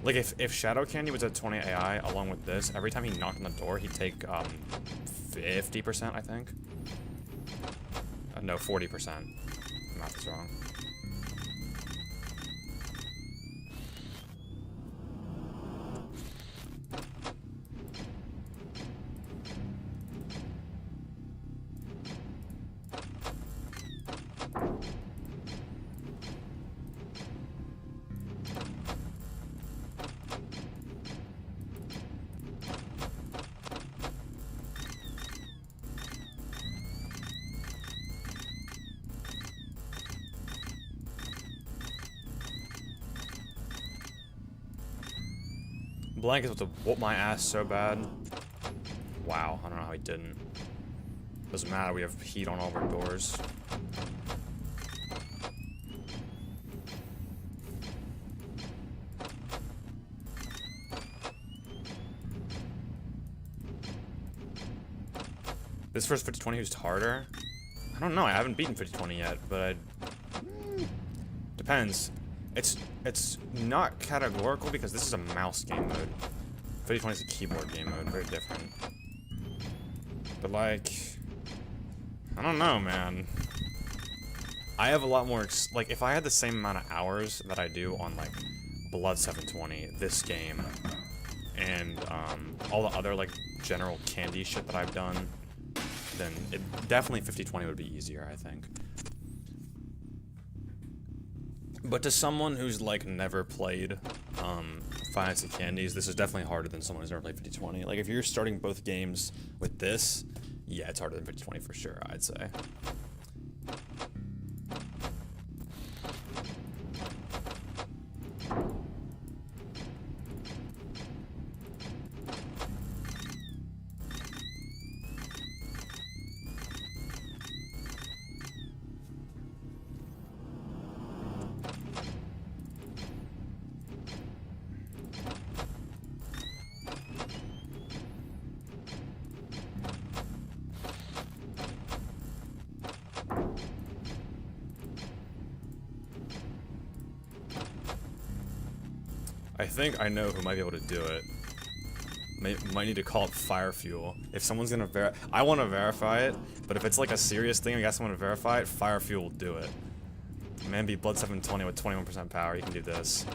Like if Shadow Candy was at 20 AI along with this, every time he knocked on the door, he'd take 50%, I think. No, 40%. Math is wrong. Blank is about to whoop my ass so bad. Wow, I don't know how he didn't. Doesn't matter, we have heat on all of our doors. This first 50-20 was harder? I don't know, I haven't beaten 50-20 yet, but depends. It's not categorical because this is a mouse game mode. 50-20 is a keyboard game mode, very different. But like, I don't know, man. I have a lot more, like if I had the same amount of hours that I do on like Blood 720, this game, and all the other like general candy shit that I've done, then it definitely 50-20 would be easier, I think. But to someone who's like never played Finance and Candies, this is definitely harder than someone who's never played 50-20. Like if you're starting both games with this, yeah, it's harder than 50-20 for sure, I'd say. I think I know who might be able to do it. Might need to call up Fire Fuel. If someone's gonna I want to verify it, but if it's like a serious thing, I got someone to verify it, Fire Fuel will do it. Man beat Blood 720 with 21% power, you can do this.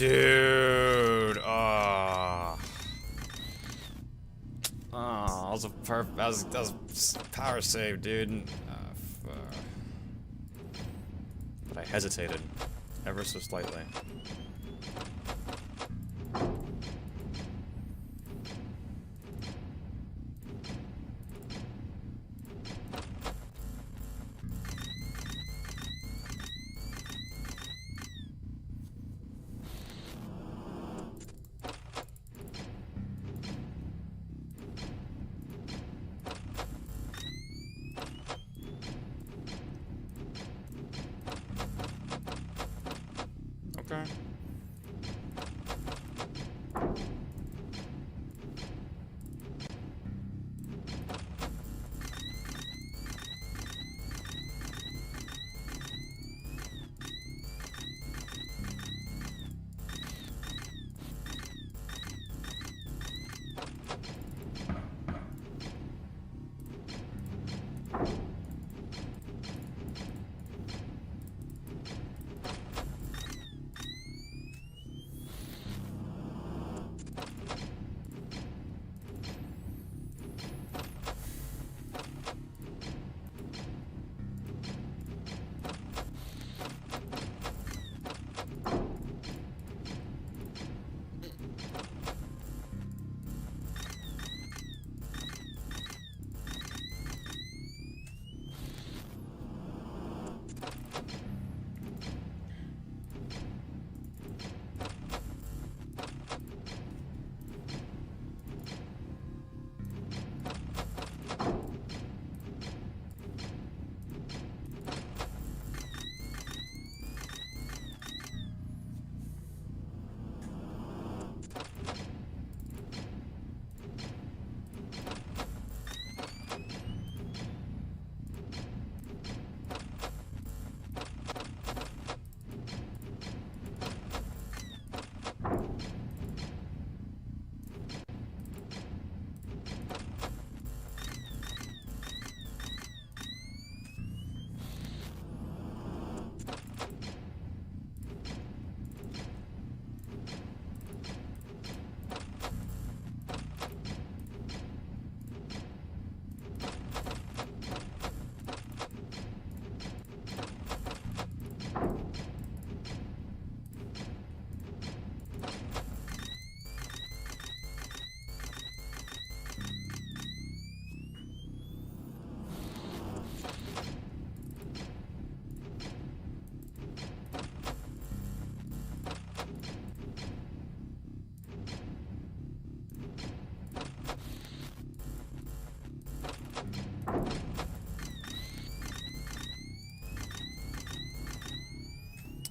Dude, that was power save, dude. But I hesitated, ever so slightly. Okay.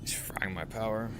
He's fragging my power.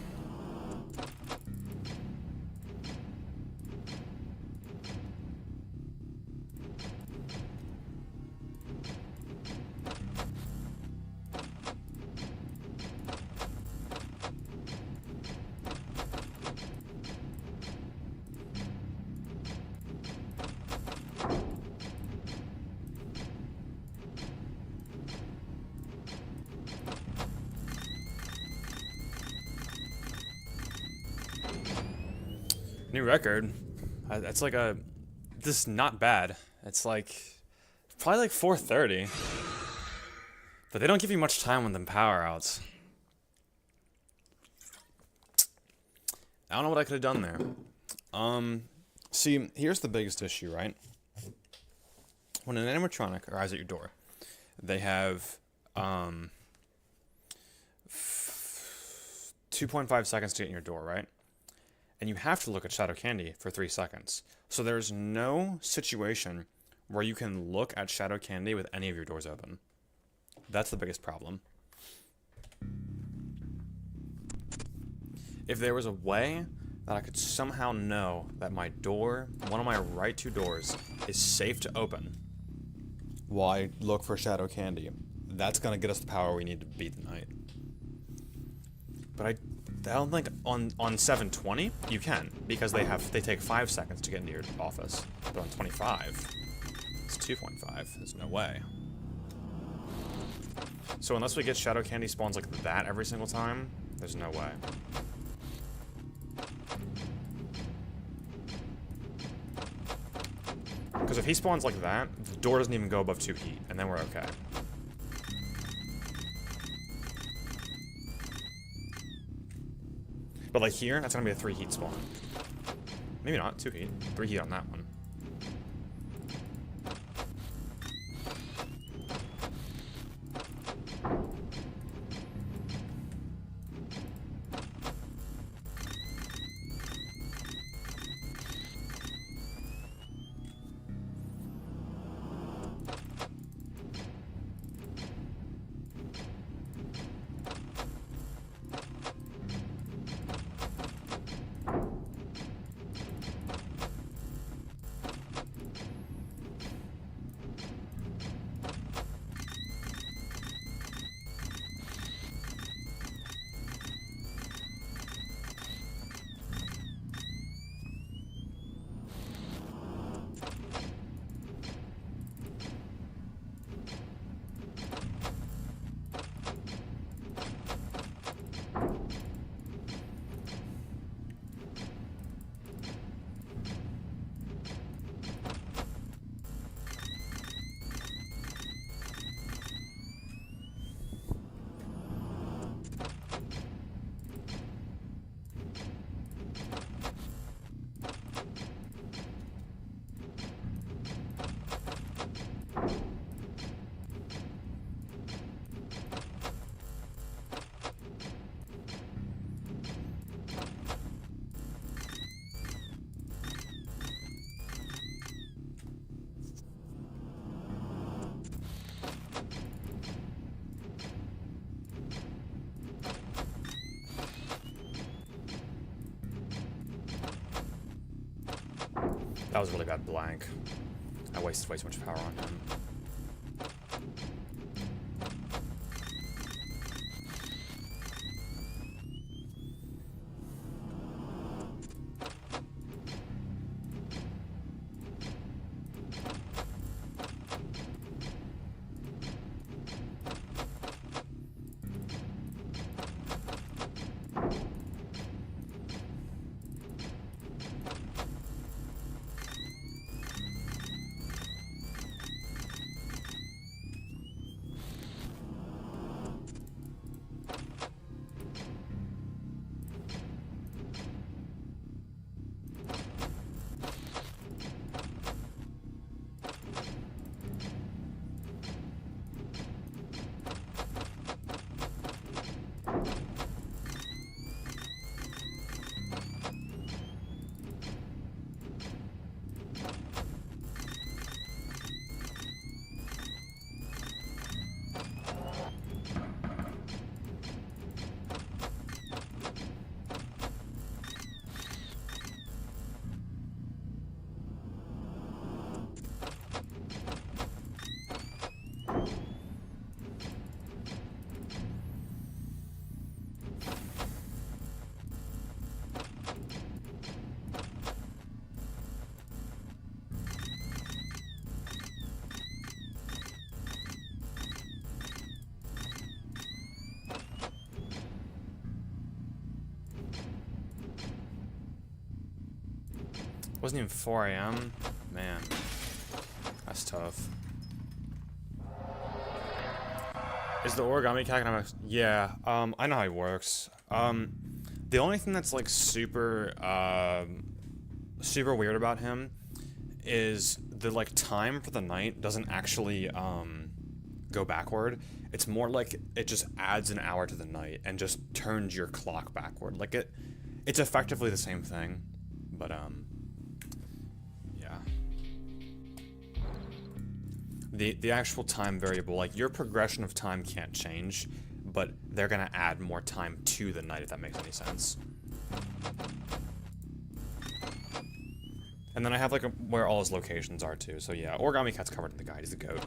New record. That's like a... This is not bad. It's like... Probably like 4:30. But they don't give you much time with them power outs. I don't know what I could have done there. See, here's the biggest issue, right? When an animatronic arrives at your door, they have 2.5 seconds to get in your door, right? And you have to look at Shadow Candy for 3 seconds. So there's no situation where you can look at Shadow Candy with any of your doors open. That's the biggest problem. If there was a way that I could somehow know that my door, one of my right 2 doors, is safe to open while I look for Shadow Candy, that's gonna get us the power we need to beat the night. But I don't think on 720 you can, because they take 5 seconds to get into your office. But on 25, it's 2.5. There's no way. So unless we get Shadow Candy spawns like that every single time, there's no way. Because if he spawns like that, the door doesn't even go above 2 heat, and then we're okay. But like here, that's gonna be a 3 heat spawn. Maybe not, 2 heat. 3 heat on that one. That was a really bad blank. I wasted way too much power on him. Wasn't even 4 AM? Man, that's tough. Is the origami cat? Yeah, I know how he works. The only thing that's like super weird about him is the like time for the night doesn't actually go backward. It's more like it just adds an hour to the night and just turns your clock backward. Like it's effectively the same thing, but yeah. The actual time variable, like your progression of time can't change, but they're gonna add more time to the night, if that makes any sense. And then I have like where all his locations are too, so yeah, Origami Cat's covered in the guide, he's the goat.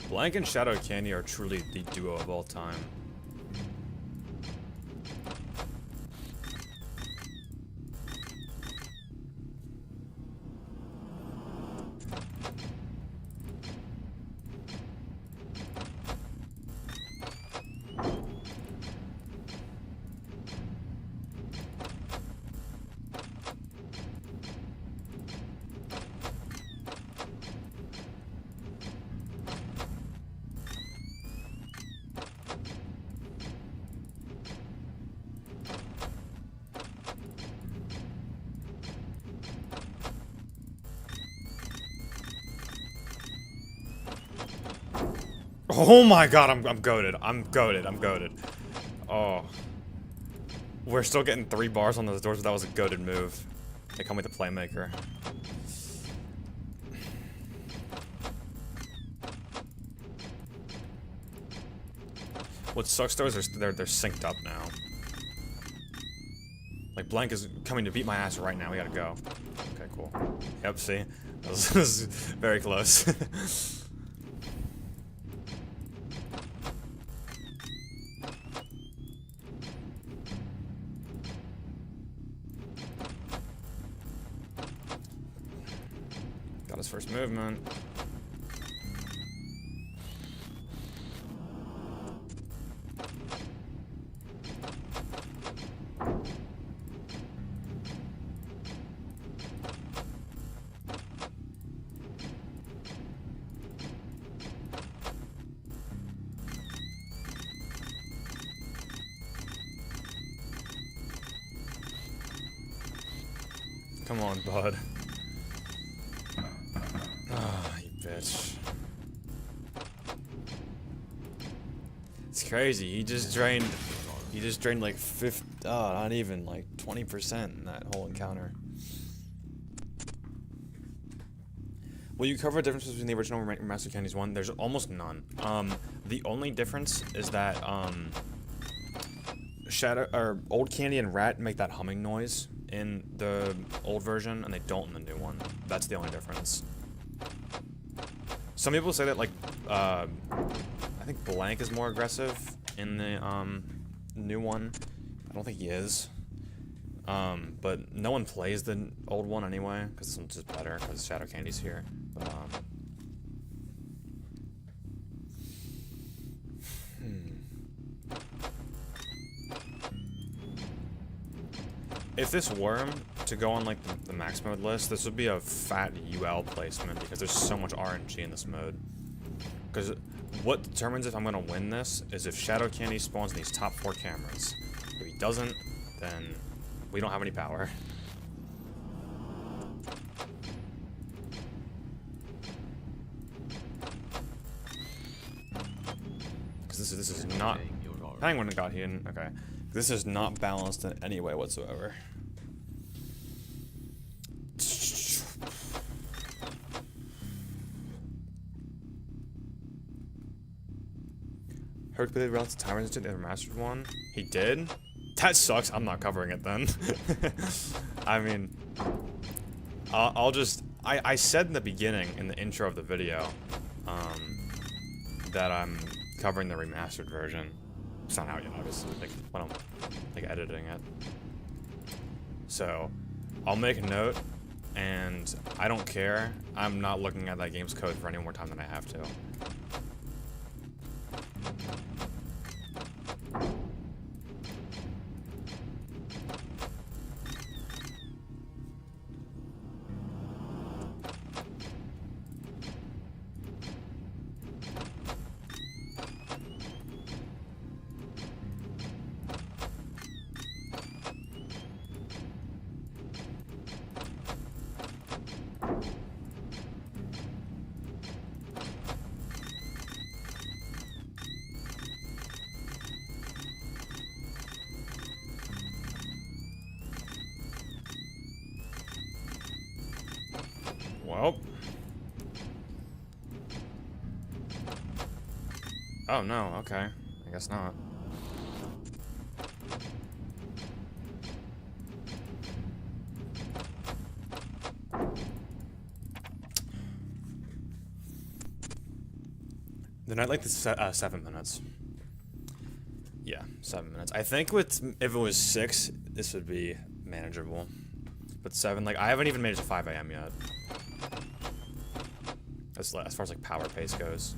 Blank and Shadow Candy are truly the duo of all time. Oh my god, I'm goated. I'm goated. Oh. We're still getting 3 bars on those doors, but that was a goated move. They come with the playmaker. What sucks though is they're synced up now. Like Blank is coming to beat my ass right now. We gotta go. Okay, cool. Yep, see? That was very close. Got his first movement. Come on, bud. Ah, you bitch. It's crazy. He just drained like 50, not even like 20% in that whole encounter. Will you cover the differences between the original and Remastered Candies one? There's almost none. The only difference is that Old Candy and Rat make that humming noise in the old version, and they don't in the new one. That's the only difference. Some people say that, like, I think Blank is more aggressive in the new one. I don't think he is. But no one plays the old one anyway, because this one's just better, because Shadow Candy's here. But, If this were to go on like the max mode list, this would be a fat UL placement because there's so much RNG in this mode. Because what determines if I'm gonna win this is if Shadow Candy spawns in these top 4 cameras. If he doesn't, then we don't have any power. Because this is not. Penguin got hidden. Okay. This is not balanced in any way whatsoever. Heard played relative timers into the Remastered one. He did? That sucks. I'm not covering it then. I mean, I'll just. I said in the beginning, in the intro of the video, that I'm covering the Remastered version. It's not out yet, obviously, like, when I'm, like, editing it. So, I'll make a note, and I don't care. I'm not looking at that game's code for any more time than I have to. Well. Oh no, okay. I guess not. Then I'd like the 7 minutes. Yeah, 7 minutes. I think if it was 6, this would be manageable. But 7, like, I haven't even made it to 5 AM yet. As far as, like, power pace goes.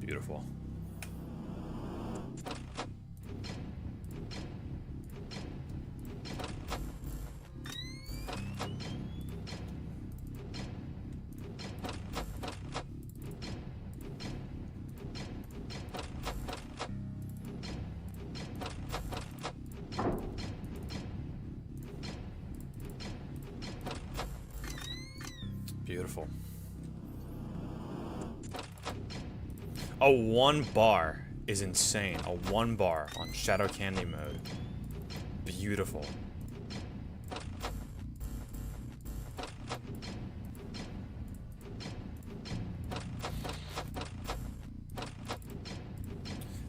Beautiful. Beautiful. A 1 bar is insane. A 1 bar on Shadow Candy mode. Beautiful.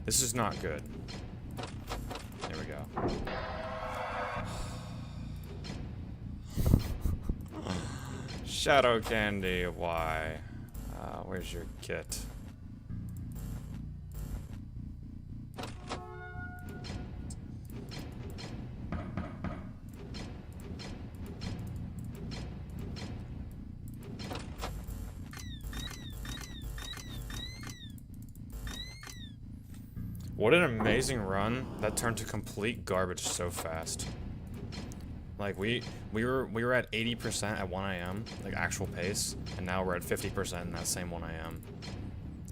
This is not good. There we go. Shadow Candy, why? Where's your kit? What an amazing run that turned to complete garbage so fast. Like we were at 80% at 1 AM, like actual pace, and now we're at 50% in that same 1 AM.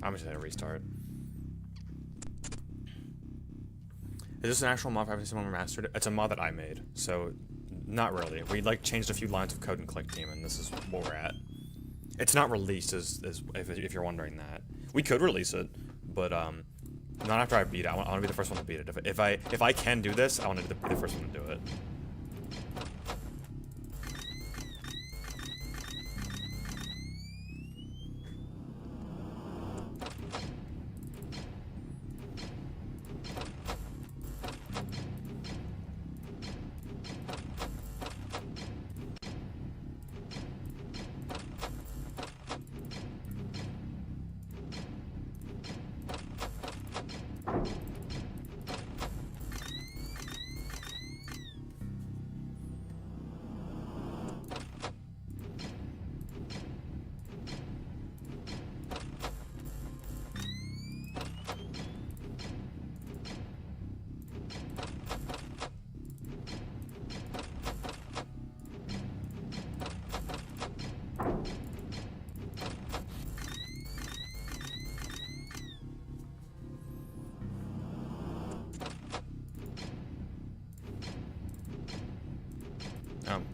I'm just gonna restart. Is this an actual mod for FNAC Remastered? It's a mod that I made, so not really. We like changed a few lines of code in Click Team, and this is where we're at. It's not released, as if you're wondering that. We could release it, but not after I beat it. I want to be the first one to beat it. If I can do this, I want to be the first one to do it.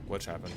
Glitch happened.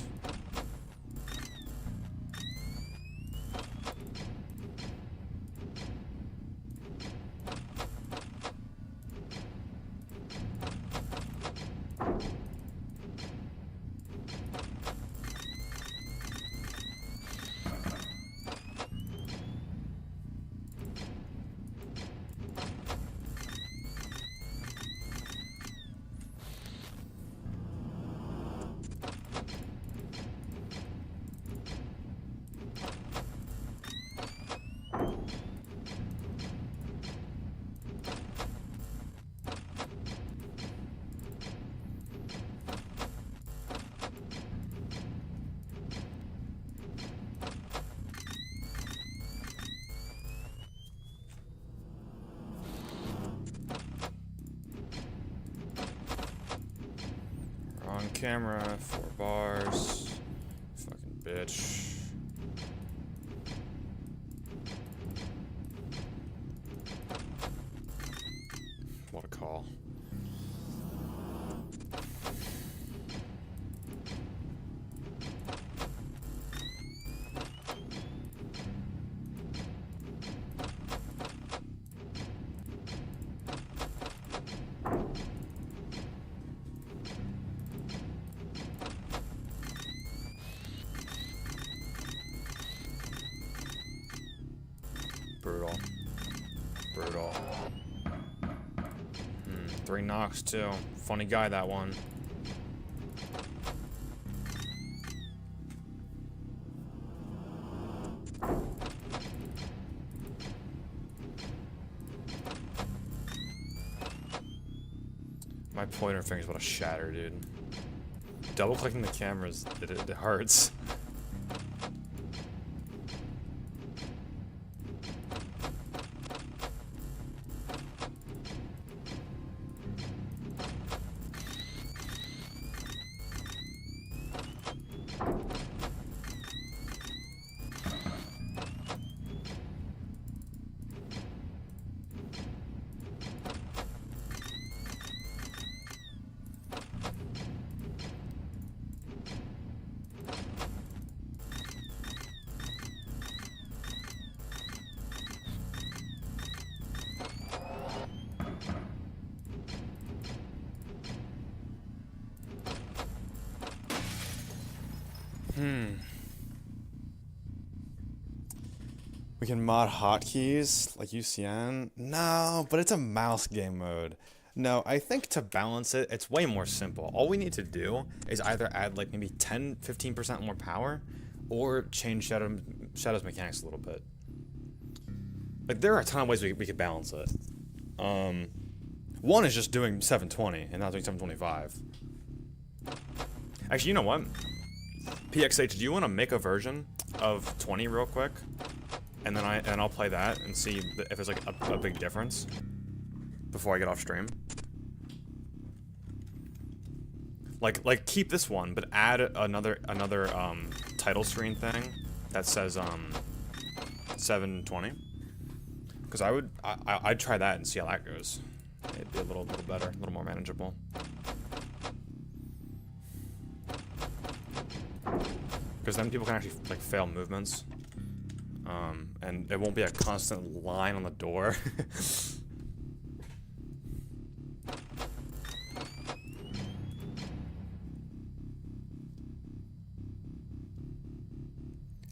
On camera, 4 bars. Fucking bitch. What a call. 3 knocks too. Funny guy, that one. My pointer finger's about to shatter, dude. Double clicking the cameras, it hurts. We can mod hotkeys like UCN. No, but it's a mouse game mode. No, I think to balance it, it's way more simple. All we need to do is either add like maybe 10-15% more power or change Shadow's mechanics a little bit. Like there are a ton of ways we could balance it. One is just doing 720 and not doing 725. Actually, you know what? PXH, do you want to make a version of 20 real quick? And then I'll play that and see if there's like a big difference before I get off stream. Like keep this one, but add another title screen thing that says 720. Because I'd try that and see how that goes. It'd be a little better, a little more manageable. Because then people can actually like fail movements. And it won't be a constant line on the door.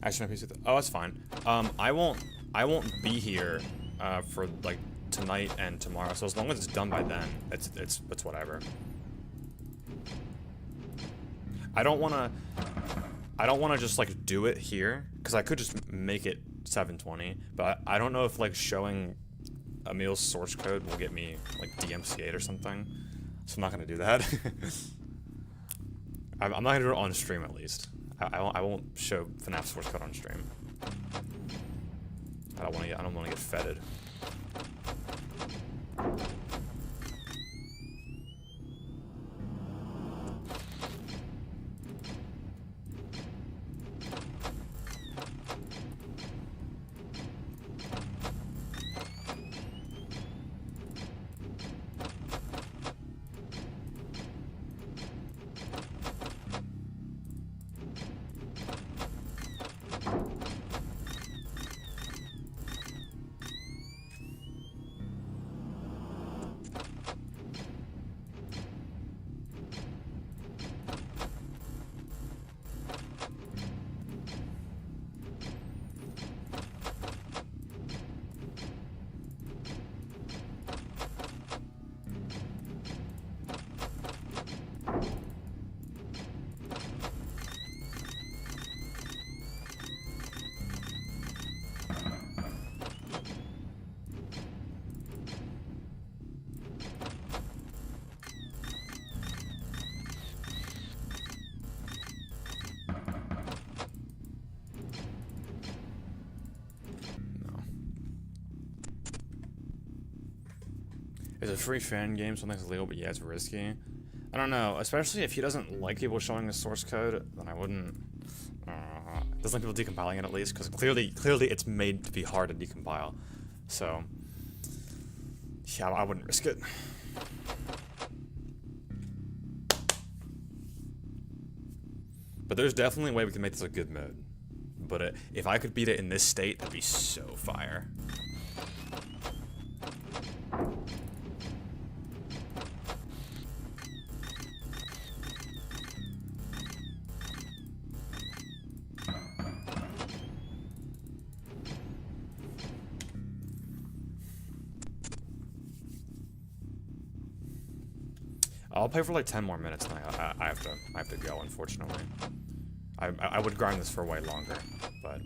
Actually, my PC. Oh, that's fine. I won't be here for like tonight and tomorrow. So as long as it's done by then, it's whatever. I don't wanna just like do it here because I could just make it 720, but I don't know if like showing Emil's source code will get me like DMCA'd or something, so I'm not gonna do that. I'm not gonna do it on stream at least. I won't show FNAF source code on stream. I don't want to get feted. Is a free fan game something's illegal, but yeah, it's risky? I don't know, especially if he doesn't like people showing the source code, then I wouldn't. Doesn't like people decompiling it at least, because clearly it's made to be hard to decompile. So, yeah, I wouldn't risk it. But there's definitely a way we can make this a good mode. But if I could beat it in this state, that'd be so fire. I'll play for like 10 more minutes, and I have to go. Unfortunately, I would grind this for way longer, but.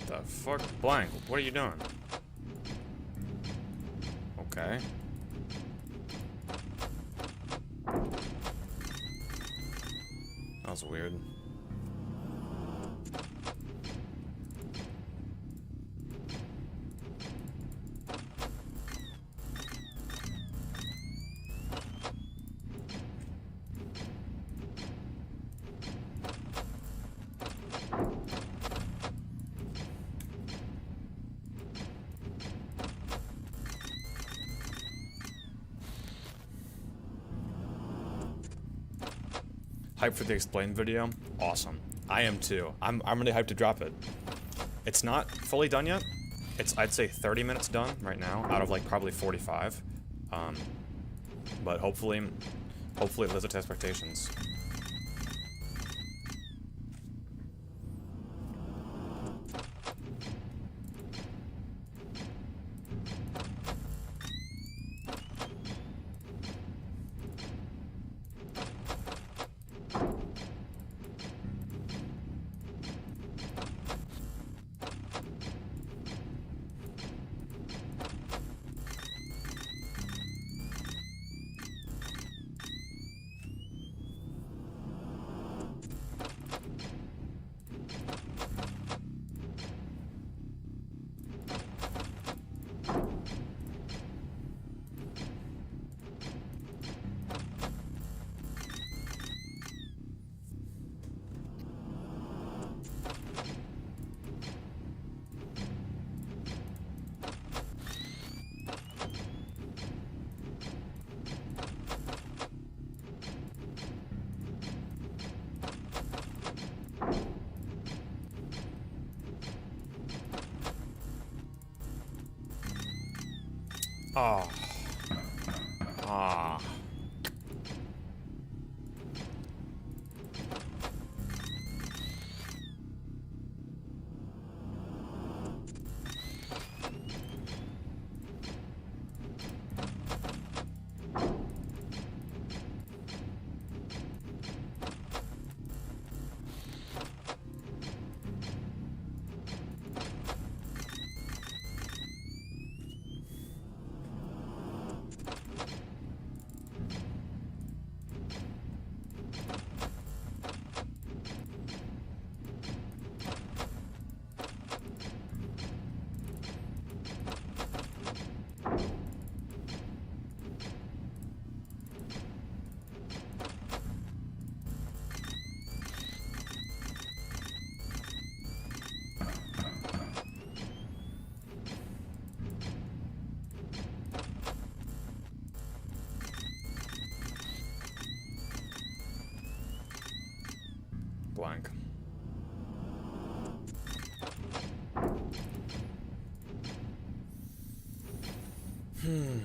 The fuck? Blank, what are you doing? Okay. That was weird. Hyped for the explain video? Awesome. I am too. I'm really hyped to drop it. It's not fully done yet. It's, I'd say, 30 minutes done right now, out of like probably 45. But hopefully it lives up to expectations. Oh. Ah. Blank. Who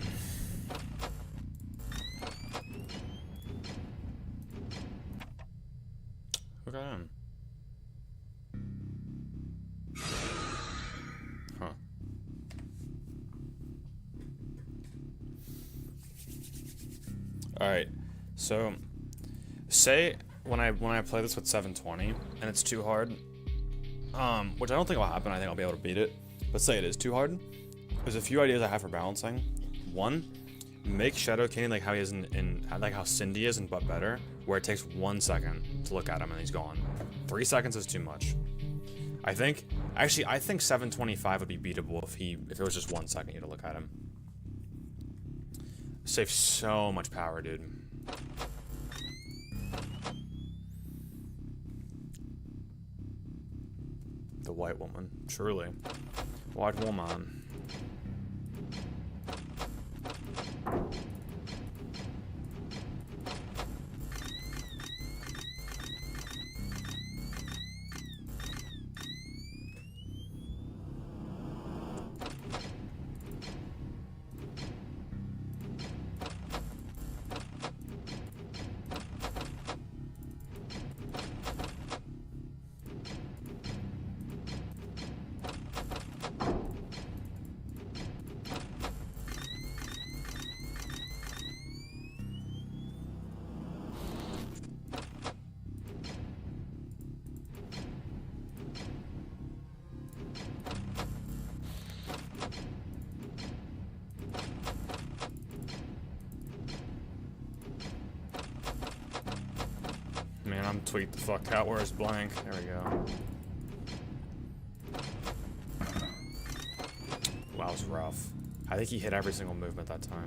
got in? Huh. Alright, so say when I play this with 720 and it's too hard, which I don't think will happen, I think I'll be able to beat it, but say it is too hard, there's a few ideas I have for balancing. One, make Shadow King like how he is like how Cindy is in But Better, where it takes 1 second to look at him and he's gone. 3 seconds is too much. Actually, I think 725 would be beatable if it was just 1 second you had to look at him. Saves so much power, dude. The white woman, truly. White woman. Man, I'm tweaked the fuck out. Where's blank? There we go. Wow, that was rough. I think he hit every single movement that time.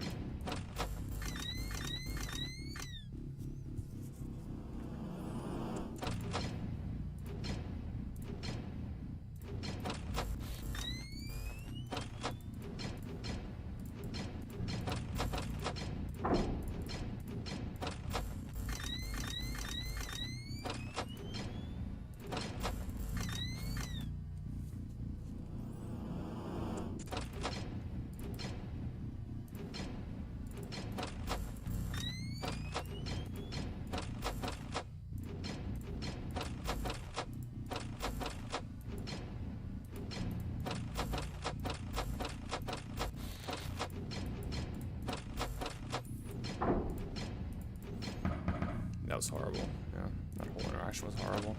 That was horrible. Yeah, that whole interaction was horrible.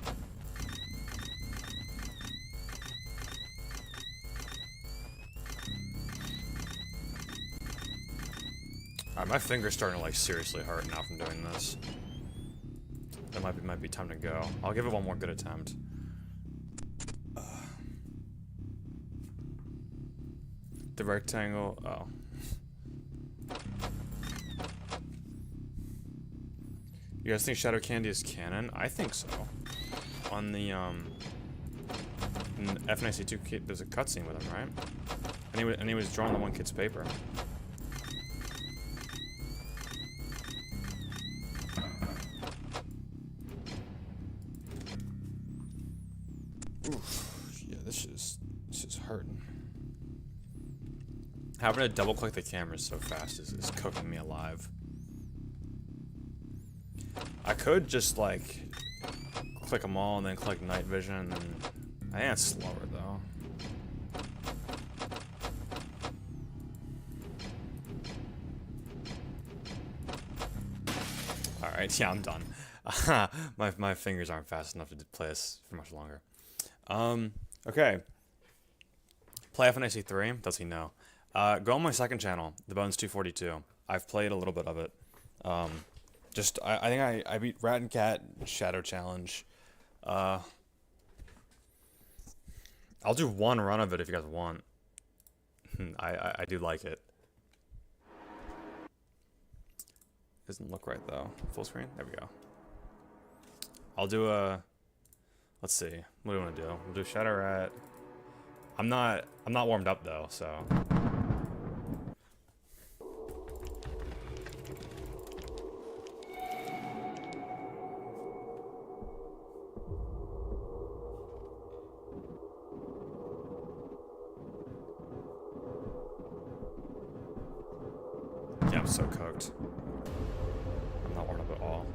Alright, my finger's starting to like seriously hurt now from doing this. That might be time to go. I'll give it one more good attempt. The rectangle. Oh. You guys think Shadow Candy is canon? I think so. On the in FNAC 2, there's a cutscene with him, right? And he was drawing the one kid's paper. Oof, yeah, this is hurting. Having to double click the cameras so fast is cooking me alive. I could just like click them all and then click night vision, and then I think it's slower though. Alright, yeah, I'm done. My fingers aren't fast enough to play this for much longer. Okay. Play FNAC 3? Does he know? Go on my second channel, The Bones 242. I've played a little bit of it. I think I beat Rat and Cat Shadow Challenge. I'll do one run of it if you guys want. I do like it. Doesn't look right though. Full screen? There we go. I'll do a... Let's see. What do we want to do? We'll do Shadow Rat. I'm not warmed up though, so... Yeah, I'm so cooked. I'm not warmed up at all.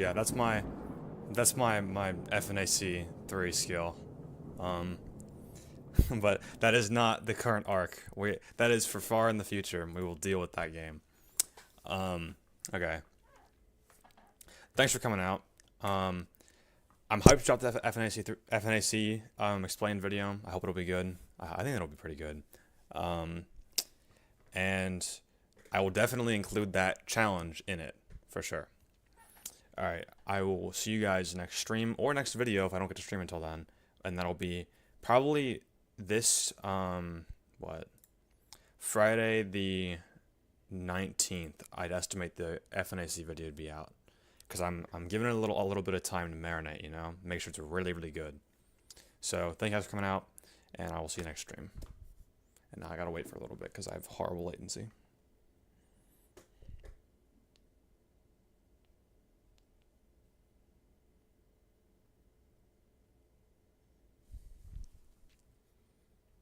yeah, that's my FNAC 3 skill. But that is not the current arc. That is for far in the future, and we will deal with that game. Okay. Thanks for coming out. I'm hyped to drop the FNAC explained video. I hope it'll be good. I think it'll be pretty good. And I will definitely include that challenge in it, for sure. Alright, I will see you guys next stream, or next video if I don't get to stream until then. And that'll be probably this, Friday the 19th, I'd estimate the FNAC video to be out. Because I'm giving it a little bit of time to marinate, you know? Make sure it's really, really good. So, thank you guys for coming out, and I will see you next stream. And now I gotta wait for a little bit, because I have horrible latency.